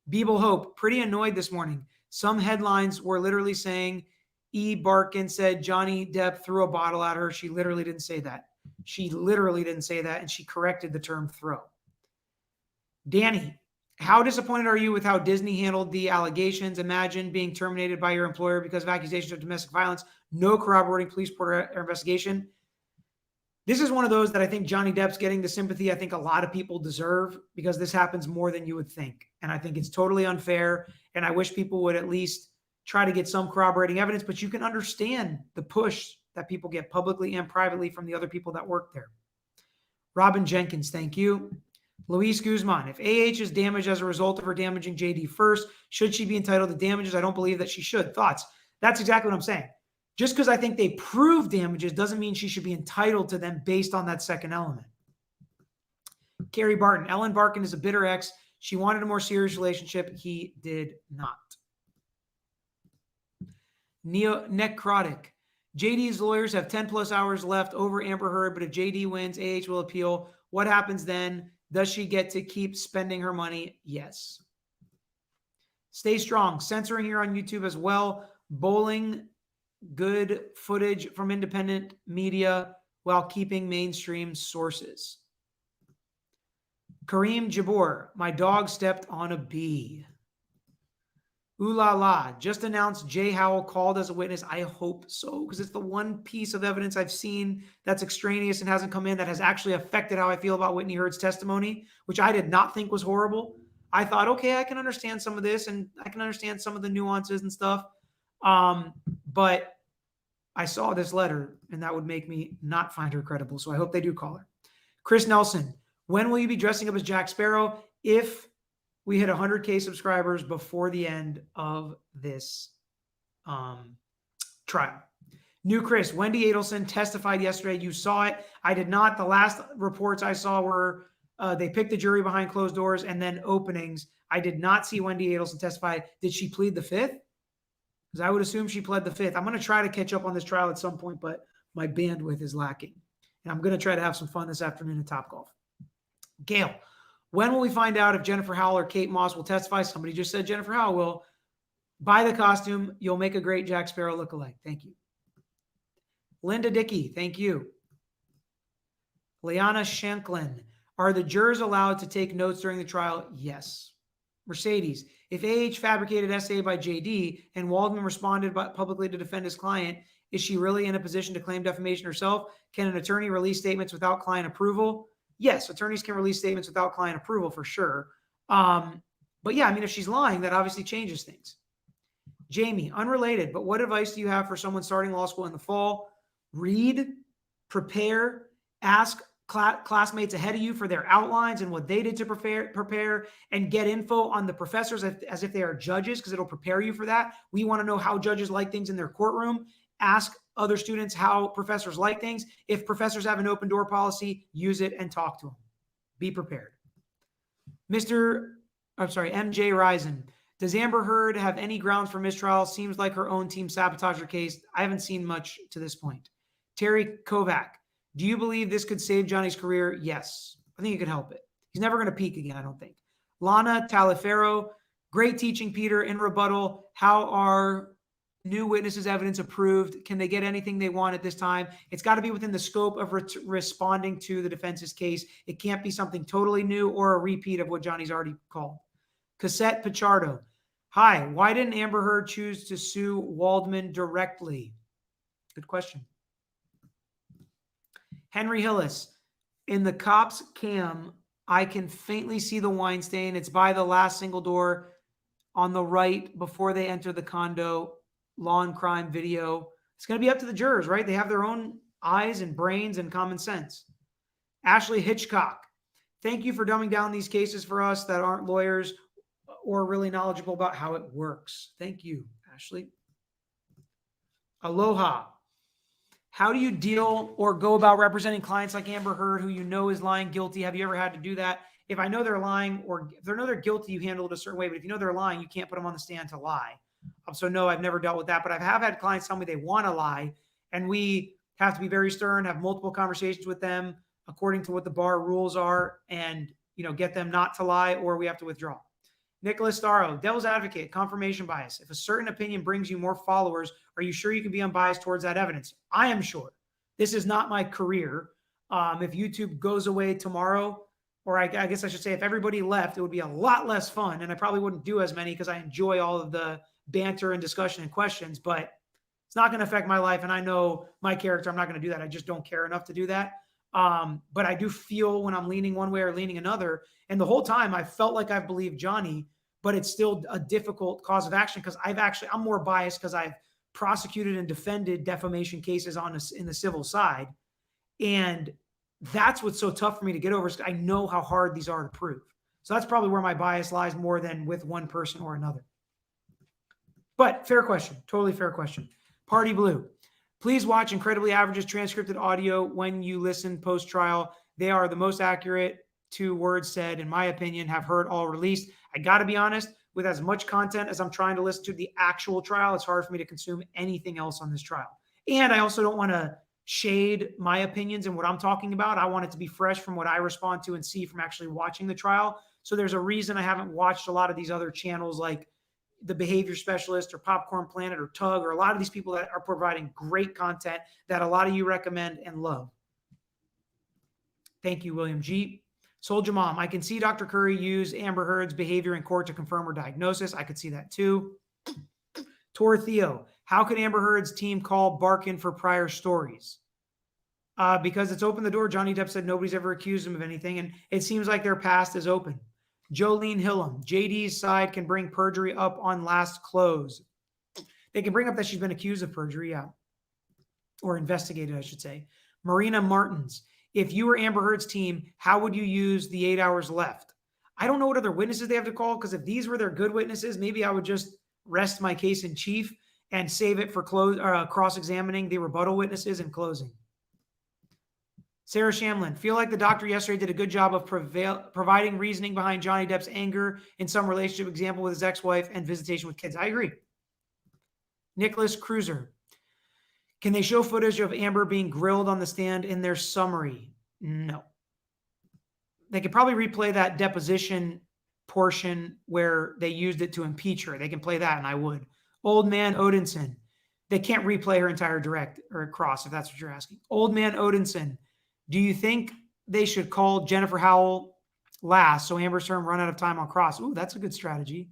Beeble Hope, pretty annoyed this morning. Some headlines were literally saying E. Barkin said Johnny Depp threw a bottle at her. She literally didn't say that. She literally didn't say that, and she corrected the term throw. Danny, how disappointed are you with how Disney handled the allegations? Imagine being terminated by your employer because of accusations of domestic violence, no corroborating police report or investigation. This is one of those that I think Johnny Depp's getting the sympathy I think a lot of people deserve because this happens more than you would think. And I think it's totally unfair. And I wish people would at least try to get some corroborating evidence, but you can understand the push that people get publicly and privately from the other people that work there. Robin Jenkins, thank you. Luis Guzman, if AH is damaged as a result of her damaging JD first, should she be entitled to damages? I don't believe that she should. Thoughts? That's exactly what I'm saying. Just because I think they prove damages doesn't mean she should be entitled to them based on that second element. Carrie Barton, Ellen Barkin is a bitter ex. She wanted a more serious relationship. He did not. Necrotic. JD's lawyers have 10 plus hours left over Amber Heard, but if JD wins, AH will appeal. What happens then? Does she get to keep spending her money? Yes. Stay strong. Censoring here on YouTube as well. Bowling good footage from independent media while keeping mainstream sources. Kareem Jabor, my dog stepped on a bee. Ooh la la. Just announced Jay Howell called as a witness. I hope so, because it's the one piece of evidence I've seen that's extraneous and hasn't come in that has actually affected how I feel about Whitney Hurd's testimony, which I did not think was horrible. I thought, okay, I can understand some of this and I can understand some of the nuances and stuff. But I saw this letter and that would make me not find her credible. So I hope they do call her. Chris Nelson, when will you be dressing up as Jack Sparrow? If we hit 100K subscribers before the end of this trial. New Chris, Wendy Adelson testified yesterday. You saw it. I did not. The last reports I saw were they picked the jury behind closed doors and then openings. I did not see Wendy Adelson testify. Did she plead the fifth? Because I would assume she pled the fifth. I'm going to try to catch up on this trial at some point, but my bandwidth is lacking. And I'm going to try to have some fun this afternoon at Topgolf. Gail, when will we find out if Jennifer Howell or Kate Moss will testify? Somebody just said Jennifer Howell will. Buy the costume. You'll make a great Jack Sparrow lookalike. Thank you. Linda Dickey, thank you. Liana Shanklin, are the jurors allowed to take notes during the trial? Yes. Mercedes, if AH fabricated essay by JD and Waldman responded publicly to defend his client, is she really in a position to claim defamation herself? Can an attorney release statements without client approval? Yes, attorneys can release statements without client approval for sure. But yeah, I mean, if she's lying, that obviously changes things. Jamie, unrelated, but what advice do you have for someone starting law school in the fall? Read, prepare, ask classmates ahead of you for their outlines and what they did to prepare, and get info on the professors as if they are judges, because it'll prepare you for that. We want to know how judges like things in their courtroom. Ask other students how professors like things. If professors have an open door policy, use it and talk to them. Be prepared. MJ Risen. Does Amber Heard have any grounds for mistrial? Seems like her own team sabotaged her case. I haven't seen much to this point. Terry Kovac. Do you believe this could save Johnny's career? Yes. I think it could help it. He's never going to peak again, I don't think. Lana Taliaferro. Great teaching, Peter. In rebuttal, how are new witnesses' evidence approved? Can they get anything they want at this time? It's got to be within the scope of responding to the defense's case. It can't be something totally new or a repeat of what Johnny's already called. Cassette Pichardo. Hi, why didn't Amber Heard choose to sue Waldman directly? Good question. Henry Hillis. In the cop's cam, I can faintly see the wine stain. It's by the last single door on the right before they enter the condo. Law and crime video. It's going to be up to the jurors, right? They have their own eyes and brains and common sense. Ashley Hitchcock. Thank you for dumbing down these cases for us that aren't lawyers or really knowledgeable about how it works. Thank you, Ashley. Aloha. How do you deal or go about representing clients like Amber Heard, who you know is lying, guilty? Have you ever had to do that? If I know they're lying, or if they know they're guilty, you handle it a certain way. But if you know they're lying, you can't put them on the stand to lie. So no, I've never dealt with that. But I have had clients tell me they want to lie, and we have to be very stern, have multiple conversations with them according to what the bar rules are, and get them not to lie, or we have to withdraw. Nicholas Starro, devil's advocate, confirmation bias. If a certain opinion brings you more followers, are you sure you can be unbiased towards that evidence? I am sure. This is not my career. If YouTube goes away tomorrow, or I guess I should say if everybody left, it would be a lot less fun, and I probably wouldn't do as many because I enjoy all of the banter and discussion and questions, but it's not going to affect my life, and I know my character. I'm not going to do that. I just don't care enough to do that. But I do feel when I'm leaning one way or leaning another, and the whole time I felt like I've believed Johnny, but it's still a difficult cause of action because I'm more biased because I've prosecuted and defended defamation cases in the civil side. And that's what's so tough for me to get over. Is I know how hard these are to prove. So that's probably where my bias lies more than with one person or another. But fair question. Totally fair question. Party Blue. Please watch Incredibly Average's transcripted audio when you listen post-trial. They are the most accurate 2 words said, in my opinion, have heard all released. I got to be honest, with as much content as I'm trying to listen to the actual trial, it's hard for me to consume anything else on this trial. And I also don't want to shade my opinions and what I'm talking about. I want it to be fresh from what I respond to and see from actually watching the trial. So there's a reason I haven't watched a lot of these other channels like The Behavior Specialist or Popcorn Planet or Tug, or a lot of these people that are providing great content that a lot of you recommend and love. Thank you, William G. Soldier Mom, I can see Dr. Curry use Amber Heard's behavior in court to confirm her diagnosis. I could see that too. Tor Theo, how could Amber Heard's team call Barkin for prior stories? Because it's opened the door. Johnny Depp said nobody's ever accused him of anything, and it seems like their past is open. Jolene Hillam, JD's side can bring perjury up on last close. They can bring up that she's been accused of perjury, yeah. Or investigated, I should say. Marina Martins, if you were Amber Heard's team, how would you use the 8 hours left? I don't know what other witnesses they have to call, because if these were their good witnesses, maybe I would just rest my case in chief and save it for cross-examining the rebuttal witnesses and closing. Sarah Shamlin, feel like the doctor yesterday did a good job of providing reasoning behind Johnny Depp's anger in some relationship example with his ex-wife and visitation with kids. I agree. Nicholas Cruiser, can they show footage of Amber being grilled on the stand in their summary? No. They could probably replay that deposition portion where they used it to impeach her. They can play that, and I would. Old Man Odinson, they can't replay her entire direct or cross, if that's what you're asking. Old Man Odinson, do you think they should call Jennifer Howell last so Amber's term run out of time on cross? Ooh, that's a good strategy.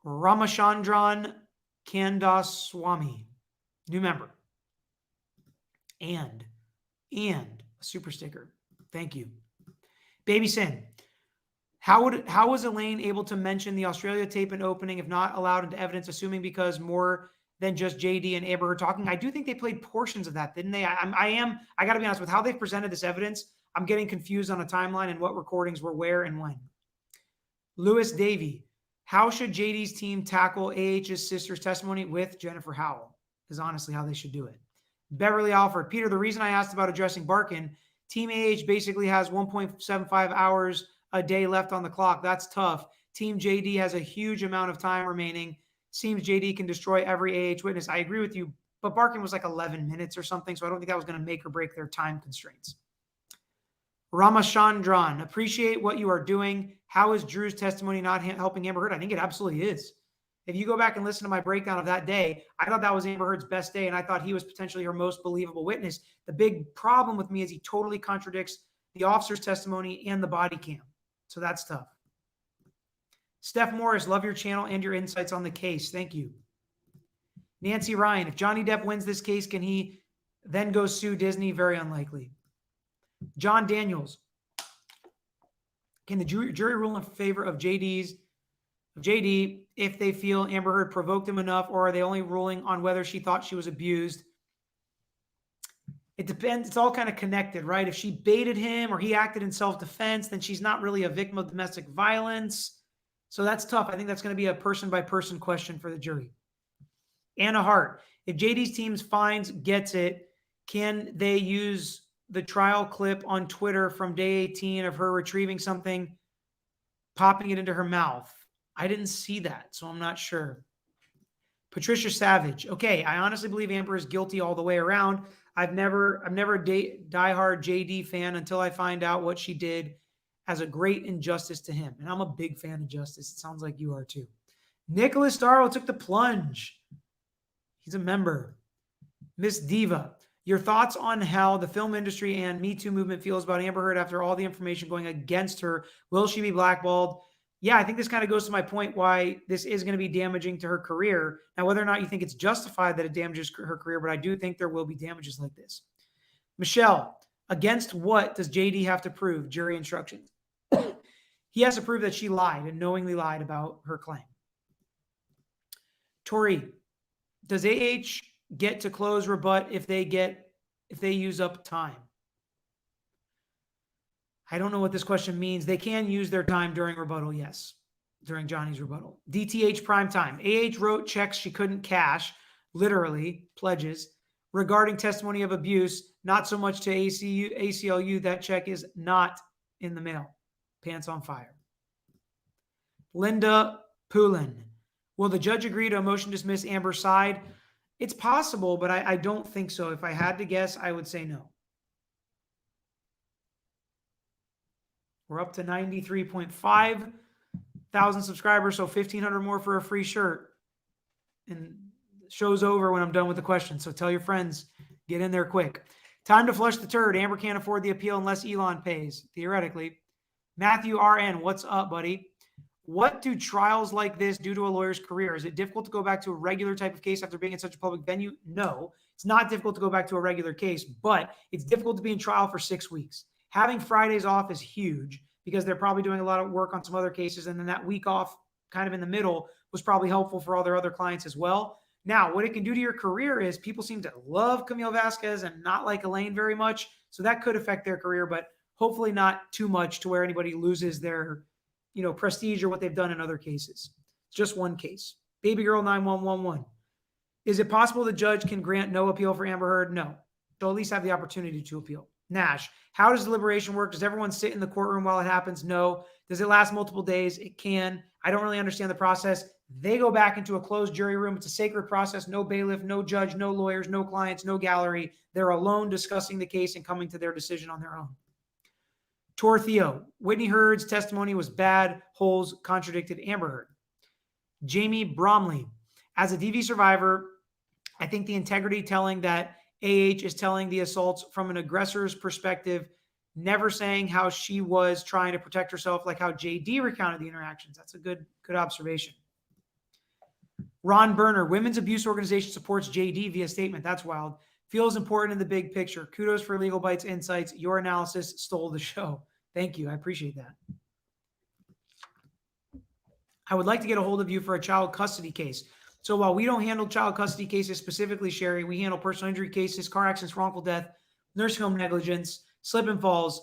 Ramachandran Kandaswamy, new member. And a super sticker. Thank you. Baby Sin, how was Elaine able to mention the Australia tape in opening if not allowed into evidence, assuming because more than just JD and Amber Heard talking? I do think they played portions of that, didn't they? I got to be honest with how they presented this evidence. I'm getting confused on a timeline and what recordings were where and when. Lewis Davey, how should JD's team tackle AH's sister's testimony with Jennifer Howell? Is honestly how they should do it. Beverly Alford, Peter, the reason I asked about addressing Barkin, Team AH basically has 1.75 hours a day left on the clock. That's tough. Team JD has a huge amount of time remaining. Seems JD can destroy every AH witness. I agree with you, but Barkin was like 11 minutes or something, so I don't think that was going to make or break their time constraints. Ramachandran, appreciate what you are doing. How is Drew's testimony not helping Amber Heard? I think it absolutely is. If you go back and listen to my breakdown of that day, I thought that was Amber Heard's best day, and I thought he was potentially her most believable witness. The big problem with me is he totally contradicts the officer's testimony and the body cam. So that's tough. Steph Morris, love your channel and your insights on the case. Thank you. Nancy Ryan, if Johnny Depp wins this case, can he then go sue Disney? Very unlikely. John Daniels, can the jury rule in favor of JD if they feel Amber Heard provoked him enough, or are they only ruling on whether she thought she was abused? It depends. It's all kind of connected, right? If she baited him or he acted in self-defense, then she's not really a victim of domestic violence. So that's tough. I think that's going to be a person-by-person question for the jury. Anna Hart, if JD's team's fines gets it, can they use the trial clip on Twitter from day 18 of her retrieving something, popping it into her mouth? I didn't see that, so I'm not sure. Patricia Savage. Okay, I honestly believe Amber is guilty all the way around. I'm never a diehard JD fan until I find out what she did as a great injustice to him. And I'm a big fan of justice. It sounds like you are too. Nicholas Starro took the plunge. He's a member. Miss Diva, your thoughts on how the film industry and Me Too movement feels about Amber Heard after all the information going against her? Will she be blackballed? Yeah, I think this kind of goes to my point why this is going to be damaging to her career. Now, whether or not you think it's justified that it damages her career, but I do think there will be damages like this. Michelle, against what does JD have to prove? Jury instructions. He has to prove that she lied and knowingly lied about her claim. Tori, does AH get to close rebut if they use up time? I don't know what this question means. They can use their time during rebuttal, yes, during Johnny's rebuttal. DTH prime time. AH wrote checks she couldn't cash, literally, pledges, regarding testimony of abuse, not so much to ACLU. That check is not in the mail. Pants on fire. Linda Poulin. Will the judge agree to a motion to dismiss Amber's side? It's possible, but I don't think so. If I had to guess, I would say no. We're up to 93.5 thousand subscribers, so 1,500 more for a free shirt. And the show's over when I'm done with the questions, so tell your friends, get in there quick. Time to flush the turd. Amber can't afford the appeal unless Elon pays, theoretically. Matthew RN, what's up, buddy? What do trials like this do to a lawyer's career? Is it difficult to go back to a regular type of case after being in such a public venue? No, it's not difficult to go back to a regular case, but it's difficult to be in trial for 6 weeks. Having Fridays off is huge because they're probably doing a lot of work on some other cases. And then that week off kind of in the middle was probably helpful for all their other clients as well. Now, what it can do to your career is people seem to love Camille Vasquez and not like Elaine very much. So that could affect their career, but hopefully not too much to where anybody loses their, prestige or what they've done in other cases. It's just one case. Baby Girl 9111. Is it possible the judge can grant no appeal for Amber Heard? No. They'll at least have the opportunity to appeal. Nash, how does deliberation work? Does everyone sit in the courtroom while it happens? No. Does it last multiple days? It can. I don't really understand the process. They go back into a closed jury room. It's a sacred process. No bailiff, no judge, no lawyers, no clients, no gallery. They're alone discussing the case and coming to their decision on their own. Tortheo, Whitney Heard's testimony was bad. Holes contradicted Amber Heard. Jamie Bromley, as a DV survivor, I think the integrity telling that AH is telling the assaults from an aggressor's perspective, never saying how she was trying to protect herself, like how JD recounted the interactions. That's a good observation. Ron Berner, Women's Abuse Organization supports JD via statement. That's wild. Feels important in the big picture. Kudos for Legal Bites insights. Your analysis stole the show. Thank you. I appreciate that. I would like to get a hold of you for a child custody case. So while we don't handle child custody cases specifically, Sherry, we handle personal injury cases, car accidents, wrongful death, nursing home negligence, slip and falls,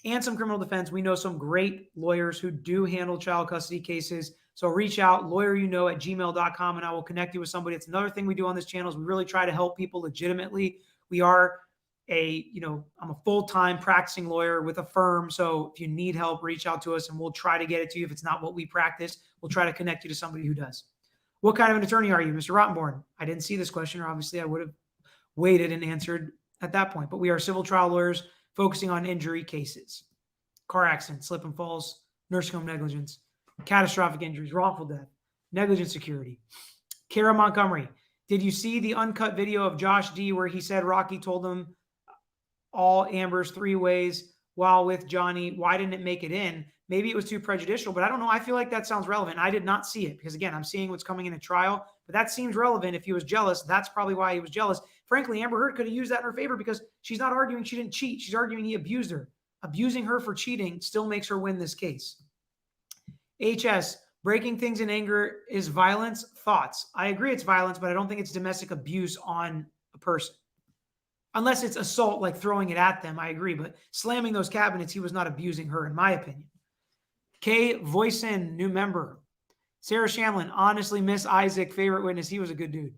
and some criminal defense. We know some great lawyers who do handle child custody cases. So reach out, lawyeryouknow@gmail.com, and I will connect you with somebody. It's another thing we do on this channel is we really try to help people legitimately. We are I'm a full-time practicing lawyer with a firm. So if you need help, reach out to us and we'll try to get it to you. If it's not what we practice, we'll try to connect you to somebody who does. What kind of an attorney are you, Mr. Rottenborn? I didn't see this question, or obviously I would have waited and answered at that point. But we are civil trial lawyers focusing on injury cases, car accidents, slip and falls, nursing home negligence, catastrophic injuries, wrongful death, negligent security. Kara Montgomery, did you see the uncut video of Josh D where he said Rocky told him all Amber's 3 ways while with Johnny? Why didn't it make it in? Maybe it was too prejudicial, but I don't know. I feel like that sounds relevant. I did not see it because, again, I'm seeing what's coming in a trial, but that seems relevant. If he was jealous, that's probably why he was jealous. Frankly, Amber Heard could have used that in her favor because she's not arguing she didn't cheat. She's arguing he abused her. Abusing her for cheating still makes her win this case. HS, breaking things in anger is violence. Thoughts? I agree it's violence, but I don't think it's domestic abuse on a person. Unless it's assault, like throwing it at them, I agree. But slamming those cabinets, he was not abusing her, in my opinion. Kay Voisin, new member. Sarah Shamlin, honestly, Miss Isaac, favorite witness. He was a good dude.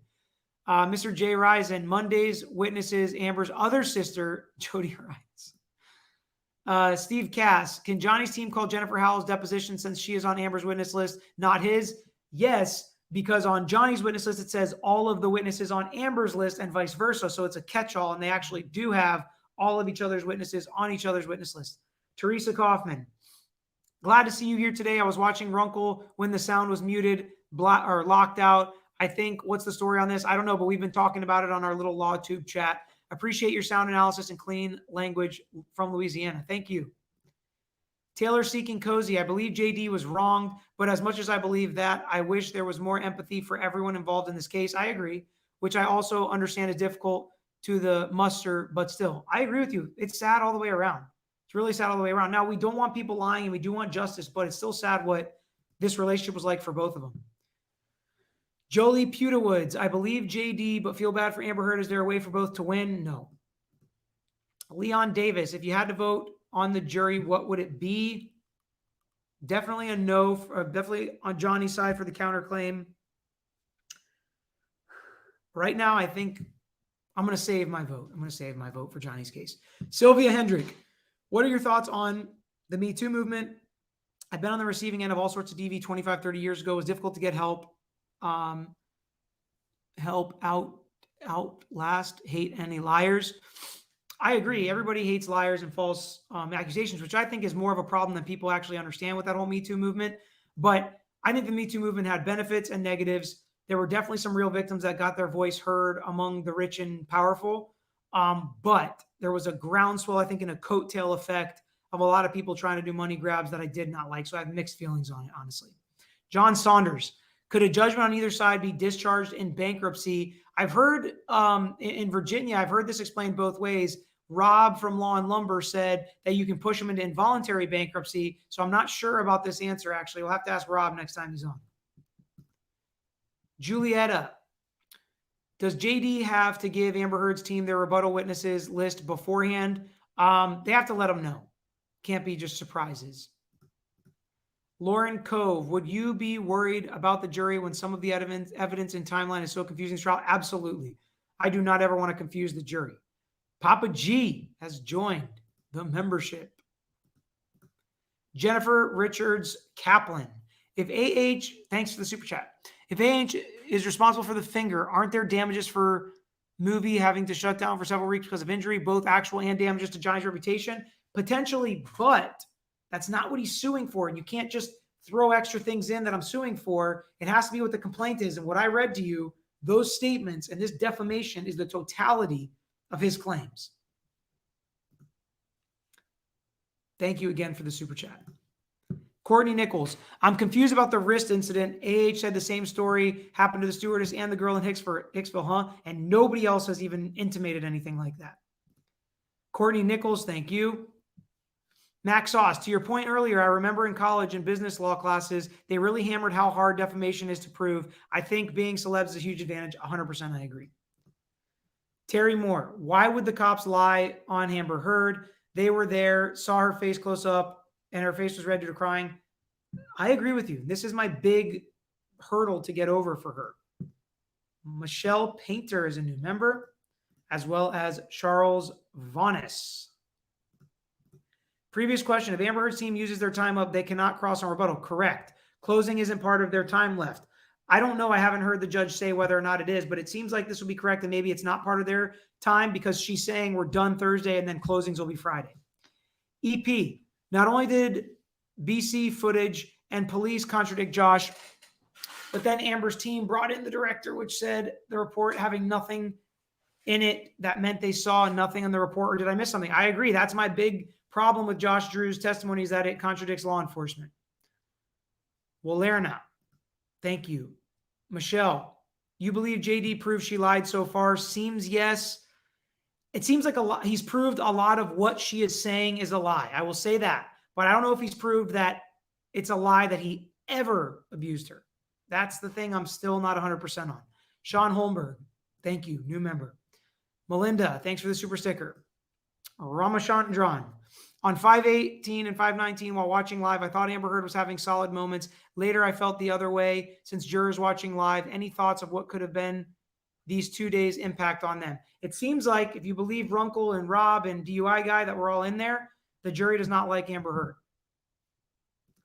Mr. J. Risen, Monday's witnesses, Amber's other sister, Jody Rines. Steve Cass, can Johnny's team call Jennifer Howell's deposition since she is on Amber's witness list, not his? Yes, because on Johnny's witness list, it says all of the witnesses on Amber's list and vice versa. So it's a catch-all, and they actually do have all of each other's witnesses on each other's witness list. Teresa Kaufman, glad to see you here today. I was watching Runkle when the sound was muted or locked out. I think, what's the story on this? I don't know, but we've been talking about it on our little LawTube chat. Appreciate your sound analysis and clean language from Louisiana. Thank you. Taylor Seeking Cozy, I believe JD was wronged, but as much as I believe that, I wish there was more empathy for everyone involved in this case. I agree, which I also understand is difficult to the muster, but still, I agree with you. It's sad all the way around. It's really sad all the way around. Now, we don't want people lying and we do want justice, but it's still sad what this relationship was like for both of them. Jolie Pewterwoods, I believe JD, but feel bad for Amber Heard. Is there a way for both to win? No. Leon Davis, if you had to vote on the jury, what would it be? Definitely a no, definitely on Johnny's side for the counterclaim. Right now, I think I'm going to save my vote. I'm going to save my vote for Johnny's case. Sylvia Hendrick, what are your thoughts on the Me Too movement? I've been on the receiving end of all sorts of DV 25, 30 years ago. It was difficult to get help. Help outlast hate any liars. I agree. Everybody hates liars and false accusations, which I think is more of a problem than people actually understand with that whole Me Too movement. But I think the Me Too movement had benefits and negatives. There were definitely some real victims that got their voice heard among the rich and powerful. But there was a groundswell, I think, in a coattail effect of a lot of people trying to do money grabs that I did not like. So I have mixed feelings on it, honestly. John Saunders, could a judgment on either side be discharged in bankruptcy? I've heard in Virginia, I've heard this explained both ways. Rob from Law and Lumber said that you can push them into involuntary bankruptcy. So I'm not sure about this answer, actually. We'll have to ask Rob next time he's on. Julietta, does JD have to give Amber Heard's team their rebuttal witnesses list beforehand? They have to let them know. Can't be just surprises. Lauren Cove, would you be worried about the jury when some of the evidence and timeline is so confusing in this trial? Absolutely. I do not ever want to confuse the jury. Papa G has joined the membership. Jennifer Richards Kaplan. If AH, thanks for the super chat. If AH is responsible for the finger, aren't there damages for movie having to shut down for several weeks because of injury, both actual and damages to Johnny's reputation? Potentially, but that's not what he's suing for. And you can't just throw extra things in that I'm suing for. It has to be what the complaint is. And what I read to you, those statements and this defamation is the totality of his claims. Thank you again for the super chat. Courtney Nichols, I'm confused about the wrist incident. AH said the same story happened to the stewardess and the girl in Hicksville, huh? And nobody else has even intimated anything like that. Courtney Nichols, thank you. Max Sauce, to your point earlier, I remember in college and business law classes, they really hammered how hard defamation is to prove. I think being celebs is a huge advantage. 100% I agree. Terry Moore, why would the cops lie on Amber Heard? They were there, saw her face close up, and her face was red due to crying. I agree with you. This is my big hurdle to get over for her. Michelle Painter is a new member, as well as Charles Vaughness. Previous question, if Amber Heard's team uses their time up, they cannot cross on rebuttal. Correct. Closing isn't part of their time left. I don't know. I haven't heard the judge say whether or not it is, but it seems like this will be correct and maybe it's not part of their time because she's saying we're done Thursday and then closings will be Friday. EP, not only did BC footage and police contradict Josh, but then Amber's team brought in the director, which said the report having nothing in it. That meant they saw nothing in the report, or did I miss something? I agree. That's my big problem with Josh Drew's testimony is that it contradicts law enforcement. Walerna, thank you. Michelle, you believe JD proved she lied so far? Seems yes. It seems like a lot. He's proved a lot of what she is saying is a lie. I will say that. But I don't know if he's proved that it's a lie that he ever abused her. That's the thing I'm still not 100% on. Sean Holmberg, thank you. New member. Melinda, thanks for the super sticker. Ramachandran, on 518 and 519 while watching live, I thought Amber Heard was having solid moments. Later, I felt the other way since jurors watching live. Any thoughts of what could have been these 2 days' impact on them? It seems like if you believe Runkle and Rob and DUI guy that we're all in there, the jury does not like Amber Heard.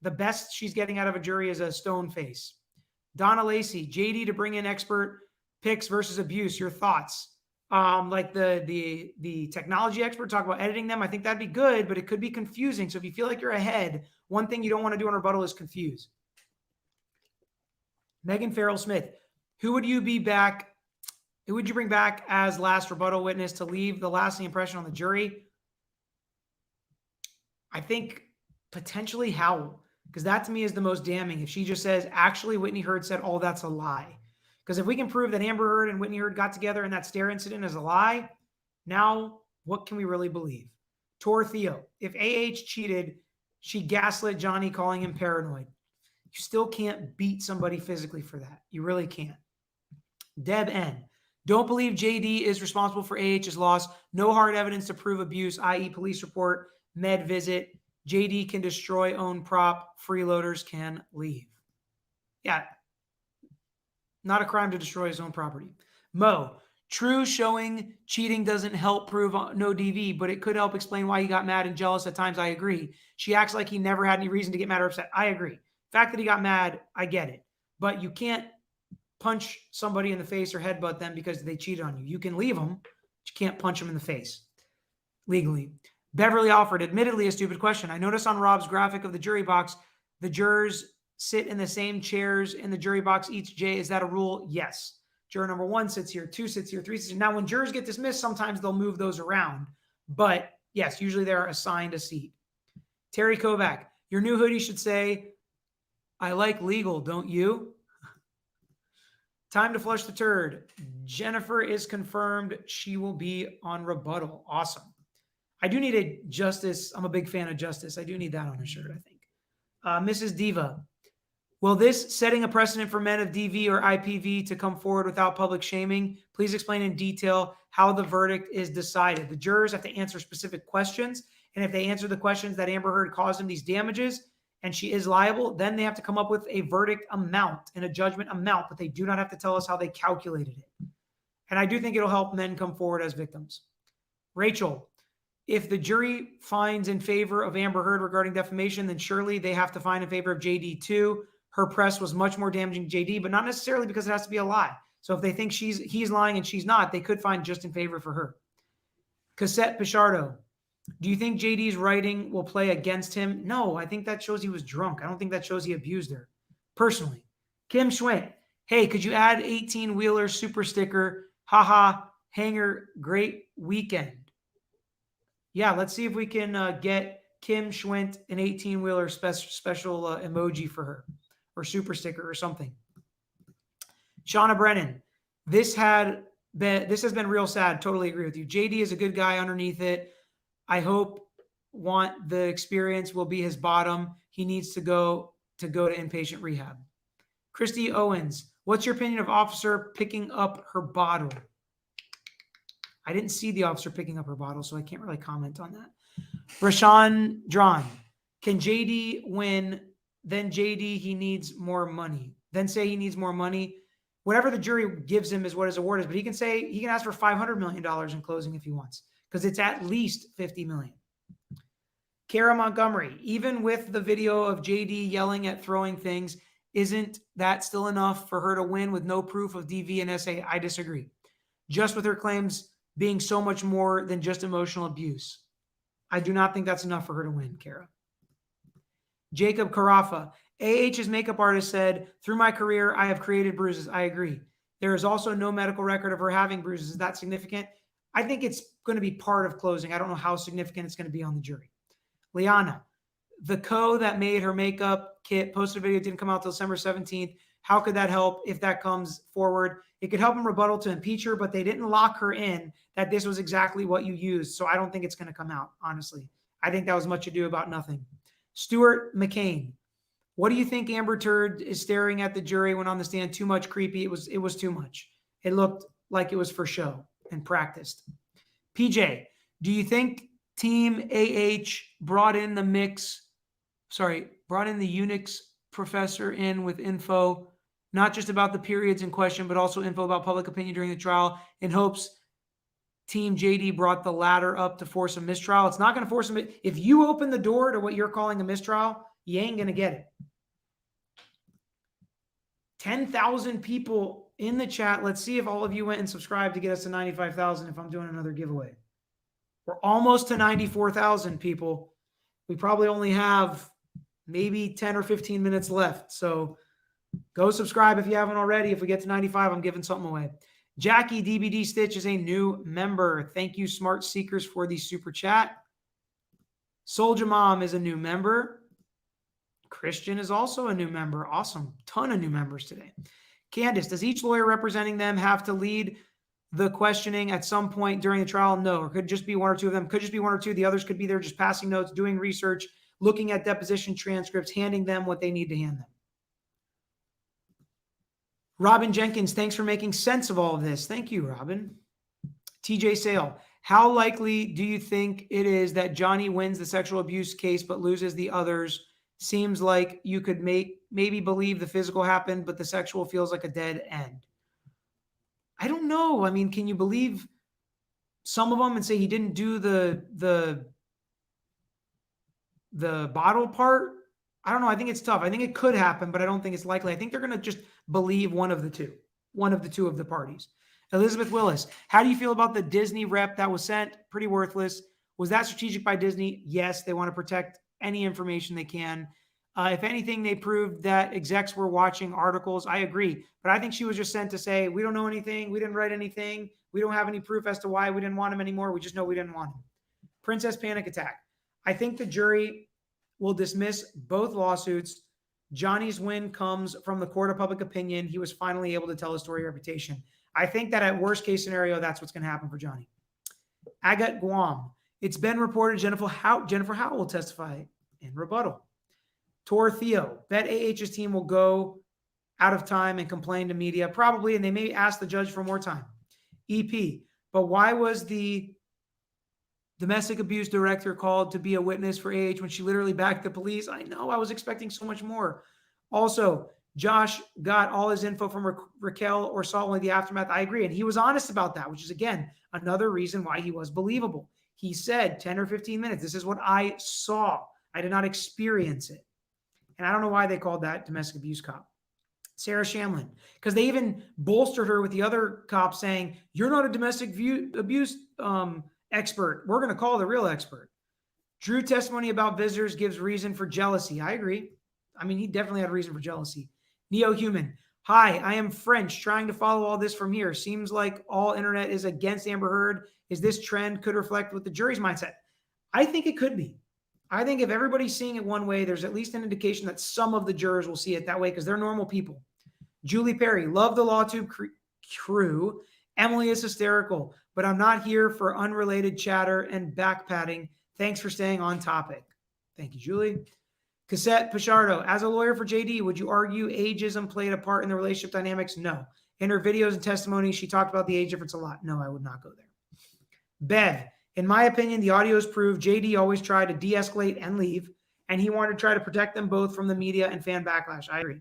The best she's getting out of a jury is a stone face. Donna Lacey, JD to bring in expert picks versus abuse. Your thoughts? Like the technology expert talk about editing them. I think that'd be good, but it could be confusing. So if you feel like you're ahead, one thing you don't want to do on rebuttal is confuse. Megan Farrell Smith, who would you bring back as last rebuttal witness to leave the lasting impression on the jury? I think potentially Howell, because that to me is the most damning. If she just says, actually, Whitney Heard said, oh, that's a lie. Because if we can prove that Amber Heard and Whitney Heard got together and that stare incident is a lie, now what can we really believe? Tor Theo, if AH cheated, she gaslit Johnny, calling him paranoid. You still can't beat somebody physically for that. You really can't. Deb N, don't believe JD is responsible for AH's loss. No hard evidence to prove abuse, i.e. police report, med visit. JD can destroy own prop. Freeloaders can leave. Yeah. Not a crime to destroy his own property. Mo, true showing cheating doesn't help prove no DV, but it could help explain why he got mad and jealous at times. I agree. She acts like he never had any reason to get mad or upset. I agree. The fact that he got mad, I get it. But you can't punch somebody in the face or headbutt them because they cheated on you. You can leave them, but you can't punch them in the face legally. Beverly Alford, admittedly a stupid question. I noticed on Rob's graphic of the jury box, the jurors sit in the same chairs in the jury box each day. Is that a rule? Yes. Juror number 1 sits here, 2 sits here, 3 sits here. Now, when jurors get dismissed, sometimes they'll move those around. But yes, usually they're assigned a seat. Terry Kovac, your new hoodie should say, I like legal, don't you? Time to flush the turd. Jennifer is confirmed. She will be on rebuttal. Awesome. I do need a justice. I'm a big fan of justice. I do need that on a shirt, I think. Mrs. Diva. Will this setting a precedent for men of DV or IPV to come forward without public shaming? Please explain in detail how the verdict is decided. The jurors have to answer specific questions. And if they answer the questions that Amber Heard caused them these damages and she is liable, then they have to come up with a verdict amount and a judgment amount, but they do not have to tell us how they calculated it. And I do think it'll help men come forward as victims. Rachel, if the jury finds in favor of Amber Heard regarding defamation, then surely they have to find in favor of JD too. Her press was much more damaging to JD, but not necessarily because it has to be a lie. So if they think he's lying and she's not, they could find just in favor for her. Cassette Pichardo, do you think JD's writing will play against him? No, I think that shows he was drunk. I don't think that shows he abused her. Personally. Kim Schwint, hey, could you add 18-wheeler super sticker? Haha, hanger, great weekend. Yeah, let's see if we can get Kim Schwint an 18-wheeler special emoji for her or super sticker or something. Shauna Brennan, this has been real sad. Totally agree with you. JD is a good guy underneath it. I want the experience will be his bottom. He needs to go to inpatient rehab. Christy Owens, what's your opinion of officer picking up her bottle? I didn't see the officer picking up her bottle, so I can't really comment on that. Rashawn Drawn, can JD win? Then JD, he needs more money. Then say he needs more money. Whatever the jury gives him is what his award is, but he can ask for $500 million in closing if he wants, because it's at least $50 million. Kara Montgomery, even with the video of JD yelling at throwing things, isn't that still enough for her to win with no proof of DV and SA? I disagree. Just with her claims being so much more than just emotional abuse. I do not think that's enough for her to win, Kara. Jacob Carafa, AH's makeup artist said, through my career, I have created bruises. I agree. There is also no medical record of her having bruises. Is that significant? I think it's going to be part of closing. I don't know how significant it's going to be on the jury. Liana, the that made her makeup kit posted a video, didn't come out till December 17th. How could that help if that comes forward? It could help him rebuttal to impeach her, but they didn't lock her in that this was exactly what you used. So I don't think it's going to come out, honestly. I think that was much ado about nothing. Stuart McCain, what do you think Amber Heard is staring at the jury when on the stand? Too much creepy. It was too much. It looked like it was for show and practiced. PJ, do you think Team AH brought in the Unix professor in with info, not just about the periods in question, but also info about public opinion during the trial, in hopes Team JD brought the latter up to force a mistrial? It's not going to force him. If you open the door to what you're calling a mistrial, you ain't going to get it. 10,000 people in the chat. Let's see if all of you went and subscribed to get us to 95,000 if I'm doing another giveaway. We're almost to 94,000 people. We probably only have maybe 10 or 15 minutes left. So go subscribe if you haven't already. If we get to 95, I'm giving something away. Jackie DBD Stitch is a new member. Thank you, Smart Seekers, for the super chat. Soldier Mom is a new member. Christian is also a new member. Awesome. Ton of new members today. Candace, does each lawyer representing them have to lead the questioning at some point during the trial? No, or could just be one or two of them. Could just be one or two. The others could be there just passing notes, doing research, looking at deposition transcripts, handing them what they need to hand them. Robin Jenkins, thanks for making sense of all of this. Thank you, Robin. TJ Sale, how likely do you think it is that Johnny wins the sexual abuse case but loses the others? Seems like you could maybe believe the physical happened, but the sexual feels like a dead end. I don't know. I mean, can you believe some of them and say he didn't do the bottle part? I don't know. I think it's tough. I think it could happen, but I don't think it's likely. I think they're going to just believe one of the two of the parties. Elizabeth Willis, how do you feel about the Disney rep that was sent? Pretty worthless. Was that strategic by Disney? Yes, they want to protect any information they can. If anything, they proved that execs were watching articles. I agree. But I think she was just sent to say, we don't know anything. We didn't write anything. We don't have any proof as to why we didn't want him anymore. We just know we didn't want him. Princess Panic Attack. I think the jury will dismiss both lawsuits Johnny's win comes from the court of public opinion. He was finally able to tell his story reputation. I think that at worst case scenario, that's what's going to happen for Johnny. Agat Guam. It's been reported Jennifer Howell will testify in rebuttal. Tor Theo. Bet AH's team will go out of time and complain to media, probably, and they may ask the judge for more time. EP. But why was the domestic abuse director called to be a witness for AH when she literally backed the police? I know, I was expecting so much more. Also, Josh got all his info from Raquel or saw only the aftermath. I agree. And he was honest about that, which is, again, another reason why he was believable. He said 10 or 15 minutes. This is what I saw. I did not experience it. And I don't know why they called that domestic abuse cop. Sarah Shamlin, because they even bolstered her with the other cop saying, you're not a domestic abuse expert. We're going to call the real expert. Drew testimony about visitors gives reason for jealousy. I agree. I mean, he definitely had reason for jealousy. Neo-human. Hi, I am French, trying to follow all this from here. Seems like all internet is against Amber Heard. Is this trend could reflect with the jury's mindset? I think it could be. I think if everybody's seeing it one way, there's at least an indication that some of the jurors will see it that way because they're normal people. Julie Perry, love the LawTube crew. Emily is hysterical, but I'm not here for unrelated chatter and backpatting. Thanks for staying on topic. Thank you, Julie. Cassette Pichardo, as a lawyer for JD, would you argue ageism played a part in the relationship dynamics? No. In her videos and testimony, she talked about the age difference a lot. No, I would not go there. Bev, in my opinion, the audios prove JD always tried to de-escalate and leave, and he wanted to try to protect them both from the media and fan backlash. I agree.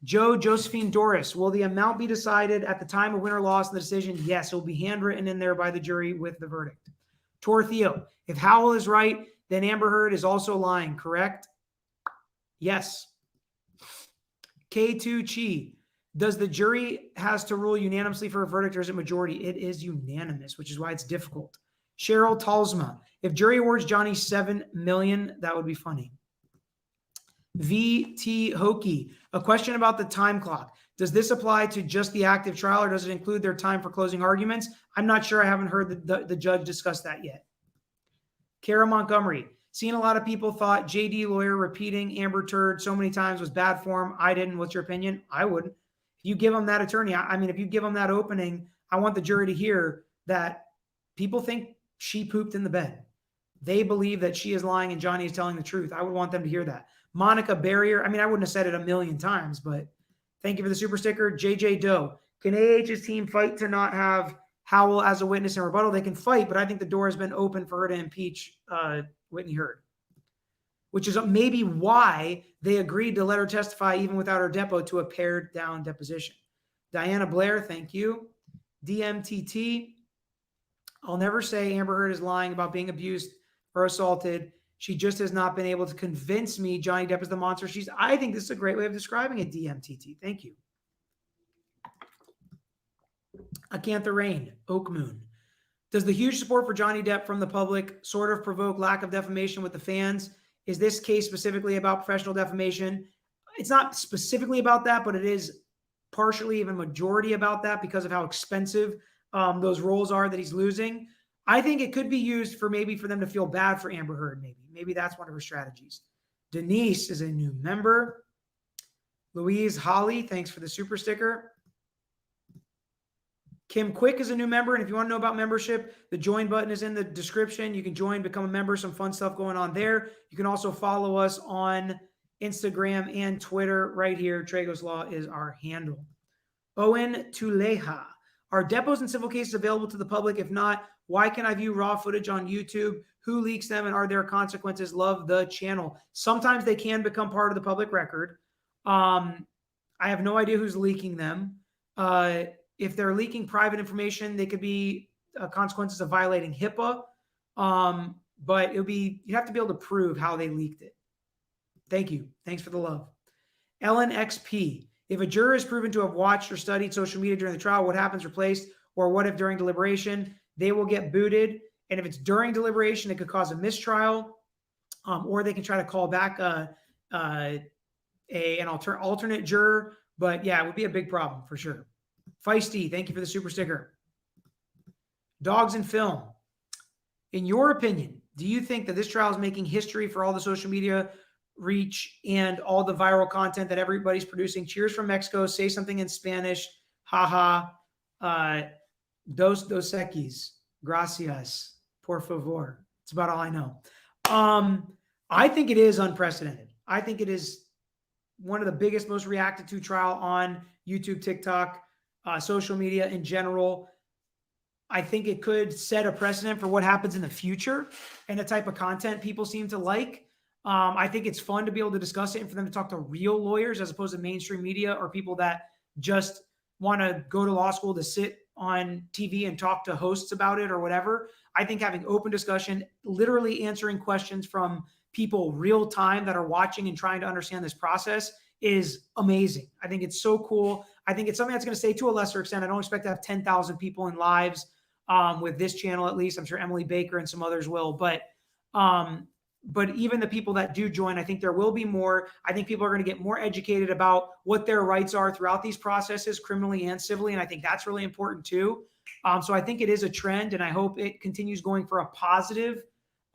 Josephine Doris, will the amount be decided at the time of win or loss in the decision? Yes, it will be handwritten in there by the jury with the verdict. Tor Theo, if Howell is right, then Amber Heard is also lying, correct? Yes. K2 Chi, does the jury has to rule unanimously for a verdict or is it majority? It is unanimous, which is why it's difficult. Cheryl Talsma, if jury awards Johnny $7 million, that would be funny. VT Hokie, a question about the time clock. Does this apply to just the active trial or does it include their time for closing arguments? I'm not sure. I haven't heard the judge discuss that yet. Kara Montgomery, seen a lot of people thought JD lawyer repeating Amber Turd so many times was bad form. I didn't. What's your opinion? I wouldn't. If you give them that attorney, I mean, if you give them that opening, I want the jury to hear that people think she pooped in the bed. They believe that she is lying and Johnny is telling the truth. I would want them to hear that. Monica Barrier, I mean, I wouldn't have said it a million times, but thank you for the super sticker. JJ Doe, can AH's team fight to not have Howell as a witness in rebuttal? They can fight, but I think the door has been open for her to impeach Whitney Heard, which is maybe why they agreed to let her testify even without her depo to a pared down deposition. Diana Blair, thank you. DMTT, I'll never say Amber Heard is lying about being abused or assaulted. She just has not been able to convince me Johnny Depp is the monster. I think this is a great way of describing it, DMTT. Thank you. Acantha Rain, Oak Moon. Does the huge support for Johnny Depp from the public sort of provoke lack of defamation with the fans? Is this case specifically about professional defamation? It's not specifically about that, but it is partially, even majority about that because of how expensive those roles are that he's losing. I think it could be used for maybe for them to feel bad for Amber Heard. Maybe that's one of her strategies. Denise is a new member. Louise Holly, thanks for the super sticker. Kim Quick is a new member. And if you want to know about membership, the join button is in the description. You can join, become a member, some fun stuff going on there. You can also follow us on Instagram and Twitter right here. Tragos Law is our handle. Owen Tuleja. Are depots and civil cases available to the public? If not, why can I view raw footage on YouTube? Who leaks them and are there consequences? Love the channel. Sometimes they can become part of the public record. I have no idea who's leaking them. If they're leaking private information, they could be consequences of violating HIPAA. But you'd have to be able to prove how they leaked it. Thank you. Thanks for the love. Ellen XP. If a juror is proven to have watched or studied social media during the trial, what happens replaced? Or what if during deliberation? They will get booted. And if it's during deliberation, it could cause a mistrial. Or they can try to call back an alternate juror. But yeah, it would be a big problem for sure. Feisty, thank you for the super sticker. Dogs and Film. In your opinion, do you think that this trial is making history for all the social media reach and all the viral content that everybody's producing. Cheers from Mexico. Say something in Spanish. Haha. Dos equis. Gracias. Por favor. It's about all I know. I think it is unprecedented. I think it is one of the biggest, most reacted to trial on YouTube, TikTok, social media in general. I think it could set a precedent for what happens in the future and the type of content people seem to like. I think it's fun to be able to discuss it and for them to talk to real lawyers as opposed to mainstream media or people that just want to go to law school to sit on TV and talk to hosts about it or whatever. I think having open discussion, literally answering questions from people real time that are watching and trying to understand this process is amazing. I think it's so cool. I think it's something that's going to stay to a lesser extent. I don't expect to have 10,000 people in lives with this channel, at least. I'm sure Emily Baker and some others will, but even the people that do join, I think there will be more. I think people are going to get more educated about what their rights are throughout these processes, criminally and civilly. And I think that's really important too. So I think it is a trend, and I hope it continues going for a positive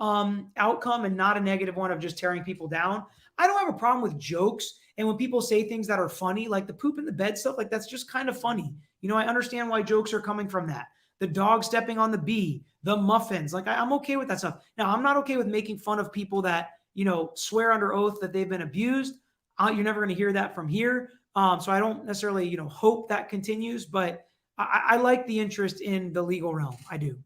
outcome and not a negative one of just tearing people down. I don't have a problem with jokes. And when people say things that are funny, like the poop in the bed stuff, like that's just kind of funny. You know, I understand why jokes are coming from that. The dog stepping on the bee, the muffins, like I'm okay with that stuff. Now, I'm not okay with making fun of people that, you know, swear under oath that they've been abused. You're never going to hear that from here. So I don't necessarily, you know, hope that continues, but I like the interest in the legal realm. I do.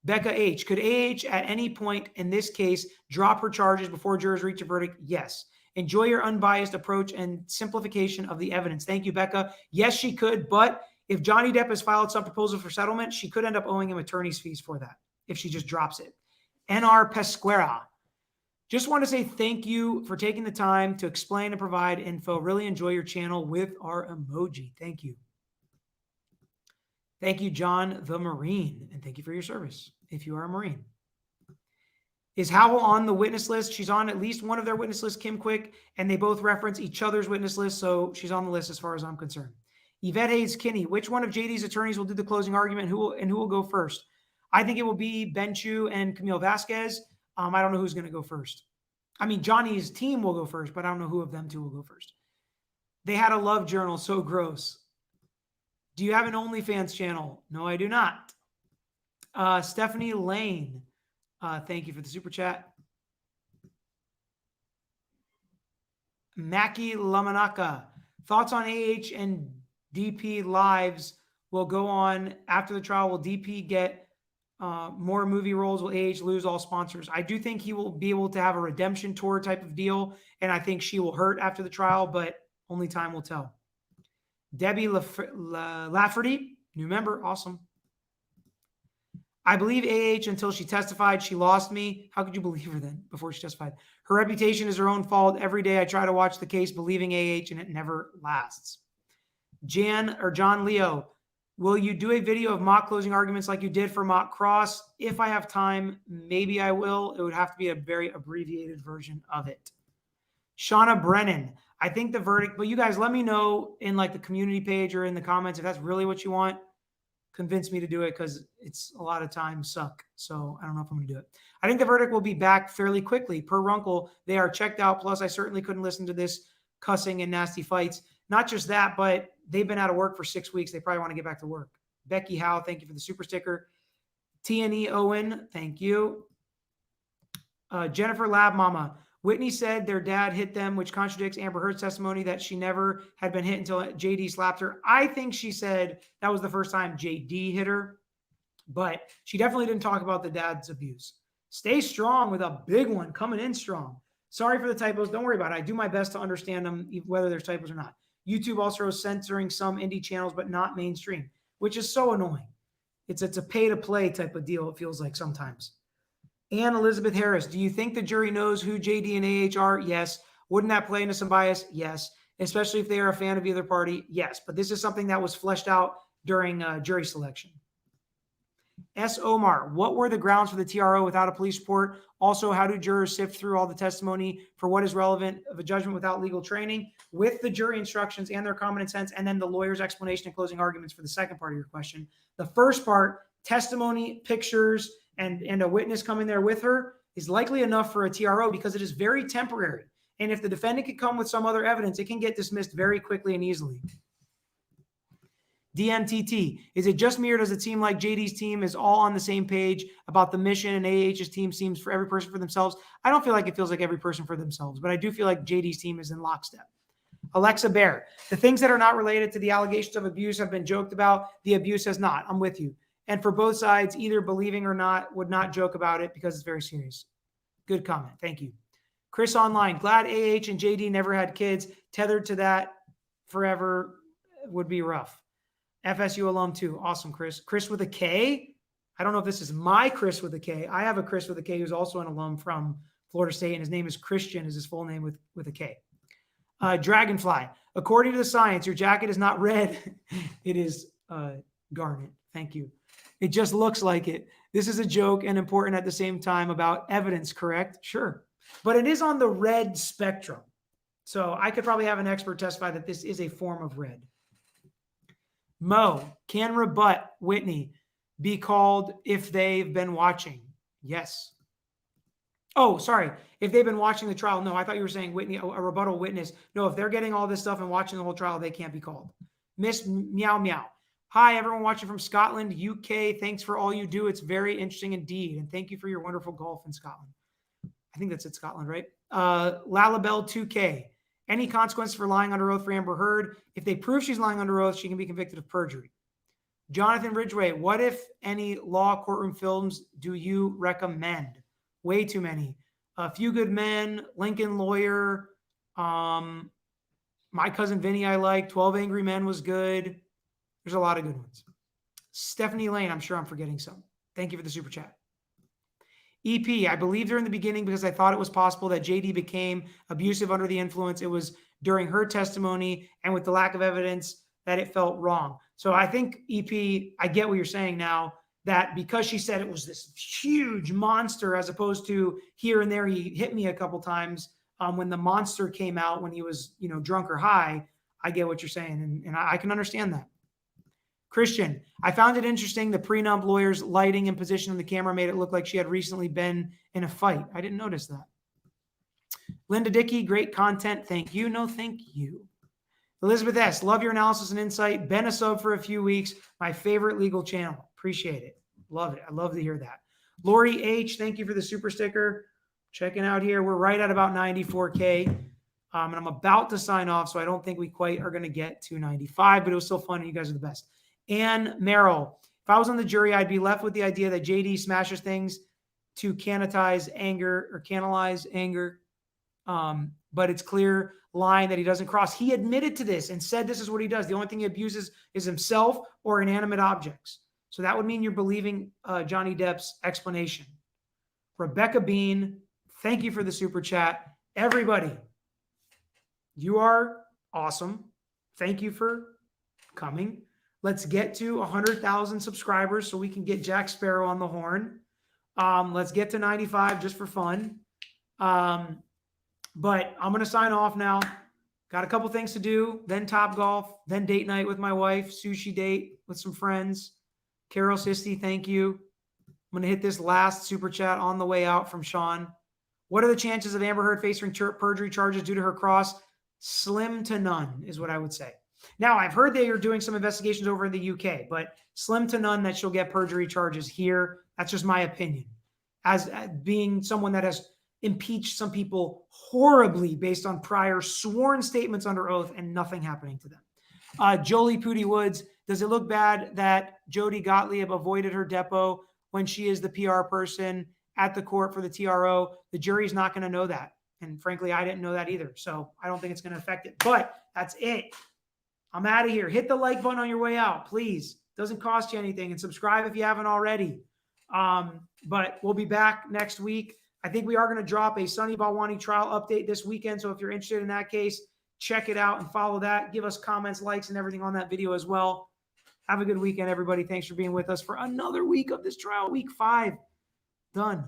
Becca H. Could AH at any point in this case drop her charges before jurors reach a verdict? Yes. Enjoy your unbiased approach and simplification of the evidence. Thank you, Becca. Yes, she could, but if Johnny Depp has filed some proposal for settlement, she could end up owing him attorney's fees for that if she just drops it. NR Pesquera. Just want to say thank you for taking the time to explain and provide info. Really enjoy your channel with our emoji. Thank you. Thank you, John the Marine, and thank you for your service if you are a Marine. Is Howell on the witness list? She's on at least one of their witness lists, Kim Quick, and they both reference each other's witness list, so she's on the list as far as I'm concerned. Yvette Hayes Kinney, which one of JD's attorneys will do the closing argument? Who will go first? I think it will be Benchu and Camille Vasquez. I don't know who's going to go first. I mean, Johnny's team will go first, but I don't know who of them two will go first. They had a love journal, so gross. Do you have an OnlyFans channel? No, I do not. Stephanie Lane, thank you for the super chat. Mackie Lamanaka, thoughts on AH and DP lives will go on after the trial. Will DP get more movie roles? Will AH lose all sponsors? I do think he will be able to have a redemption tour type of deal, and I think she will hurt after the trial, but only time will tell. Debbie Lafferty, new member, awesome. I believe AH until she testified. She lost me. How could you believe her then before she testified? Her reputation is her own fault. Every day I try to watch the case believing AH, and it never lasts. John Leo, will you do a video of mock closing arguments like you did for mock cross? If I have time, maybe I will. It would have to be a very abbreviated version of it. Shauna Brennan, I think the verdict, but you guys let me know in like the community page or in the comments if that's really what you want. Convince me to do it because it's a lot of times suck. So I don't know if I'm going to do it. I think the verdict will be back fairly quickly. Per Runkle, they are checked out. Plus, I certainly couldn't listen to this cussing and nasty fights. Not just that, but they've been out of work for 6 weeks. They probably want to get back to work. Becky Howe, thank you for the super sticker. TNE Owen, thank you. Jennifer Lab Mama. Whitney said their dad hit them, which contradicts Amber Heard's testimony that she never had been hit until JD slapped her. I think she said that was the first time JD hit her, but she definitely didn't talk about the dad's abuse. Stay strong with a big one coming in strong. Sorry for the typos. Don't worry about it. I do my best to understand them, whether there's typos or not. YouTube also is censoring some indie channels, but not mainstream, which is so annoying. It's a pay-to-play type of deal, it feels like sometimes. And Elizabeth Harris, do you think the jury knows who JD and AH are? Yes. Wouldn't that play into some bias? Yes. Especially if they are a fan of either party? Yes. But this is something that was fleshed out during jury selection. S. Omar, what were the grounds for the TRO without a police report? Also, how do jurors sift through all the testimony for what is relevant of a judgment without legal training? With the jury instructions and their common sense, and then the lawyer's explanation and closing arguments for the second part of your question. The first part, testimony, pictures, and a witness coming there with her, is likely enough for a TRO because it is very temporary. And if the defendant could come with some other evidence, it can get dismissed very quickly and easily. DMTT, is it just me or does it seem like JD's team is all on the same page about the mission and AH's team seems for every person for themselves? I don't feel like it feels like every person for themselves, but I do feel like JD's team is in lockstep. Alexa Bear, the things that are not related to the allegations of abuse have been joked about. The abuse has not. I'm with you. And for both sides, either believing or not, would not joke about it because it's very serious. Good comment. Thank you. Chris Online, glad AH and JD never had kids. Tethered to that forever would be rough. FSU alum too. Awesome, Chris. Chris with a K. I don't know if this is my Chris with a K. I have a Chris with a K who's also an alum from Florida State, and his name is Christian, is his full name with a K. Dragonfly. According to the science, your jacket is not red. It is garnet. Thank you. It just looks like it. This is a joke and important at the same time about evidence, correct? Sure. But it is on the red spectrum. So I could probably have an expert testify that this is a form of red. Mo, can rebut Whitney be called if they've been watching? Yes. Oh, sorry. If they've been watching the trial. No, I thought you were saying Whitney, a rebuttal witness. No, if they're getting all this stuff and watching the whole trial, they can't be called. Miss Meow Meow. Hi, everyone watching from Scotland, UK. Thanks for all you do. It's very interesting indeed. And thank you for your wonderful golf in Scotland. I think that's at Scotland, right? Lalabelle 2K. Any consequence for lying under oath for Amber Heard? If they prove she's lying under oath, she can be convicted of perjury. Jonathan Ridgway, what if any law courtroom films do you recommend? Way too many. A Few Good Men, Lincoln Lawyer, My Cousin Vinny I like, 12 Angry Men was good. There's a lot of good ones. Stephanie Lane, I'm sure I'm forgetting some. Thank you for the super chat. EP, I believed her in the beginning because I thought it was possible that JD became abusive under the influence. It was during her testimony and with the lack of evidence that it felt wrong. So I think, EP, I get what you're saying now, that because she said it was this huge monster as opposed to here and there, he hit me a couple times when the monster came out when he was, drunk or high. I get what you're saying, and I can understand that. Christian, I found it interesting. The prenup lawyer's lighting and position on the camera made it look like she had recently been in a fight. I didn't notice that. Linda Dickey, great content. Thank you. No, thank you. Elizabeth S., love your analysis and insight. Been a sub for a few weeks. My favorite legal channel. Appreciate it. Love it. I love to hear that. Lori H., thank you for the super sticker. Checking out here. We're right at about 94K. And I'm about to sign off, so I don't think we quite are going to get to 95, but it was still fun, and you guys are the best. Ann Merrill, if I was on the jury, I'd be left with the idea that JD smashes things to canalize anger, but it's clear line that he doesn't cross. He admitted to this and said this is what he does. The only thing he abuses is himself or inanimate objects. So that would mean you're believing Johnny Depp's explanation. Rebecca Bean, thank you for the super chat. Everybody, you are awesome. Thank you for coming. Let's get to 100,000 subscribers so we can get Jack Sparrow on the horn. Let's get to 95 just for fun. But I'm going to sign off now. Got a couple things to do, then Top Golf, then date night with my wife, sushi date with some friends. Carol Sisti, thank you. I'm going to hit this last super chat on the way out from Sean. What are the chances of Amber Heard facing perjury charges due to her cross? Slim to none is what I would say. Now, I've heard they are doing some investigations over in the UK, but slim to none that she'll get perjury charges here. That's just my opinion. As being someone that has impeached some people horribly based on prior sworn statements under oath and nothing happening to them. Jolie Pooty Woods, does it look bad that Jody Gottlieb avoided her depo when she is the PR person at the court for the TRO? The jury's not going to know that. And frankly, I didn't know that either. So I don't think it's going to affect it. But that's it. I'm out of here. Hit the like button on your way out, please. Doesn't cost you anything. And subscribe if you haven't already. But we'll be back next week. I think we are going to drop a Sunny Balwani trial update this weekend. So if you're interested in that case, check it out and follow that. Give us comments, likes, and everything on that video as well. Have a good weekend, everybody. Thanks for being with us for another week of this trial. Week 5. Done.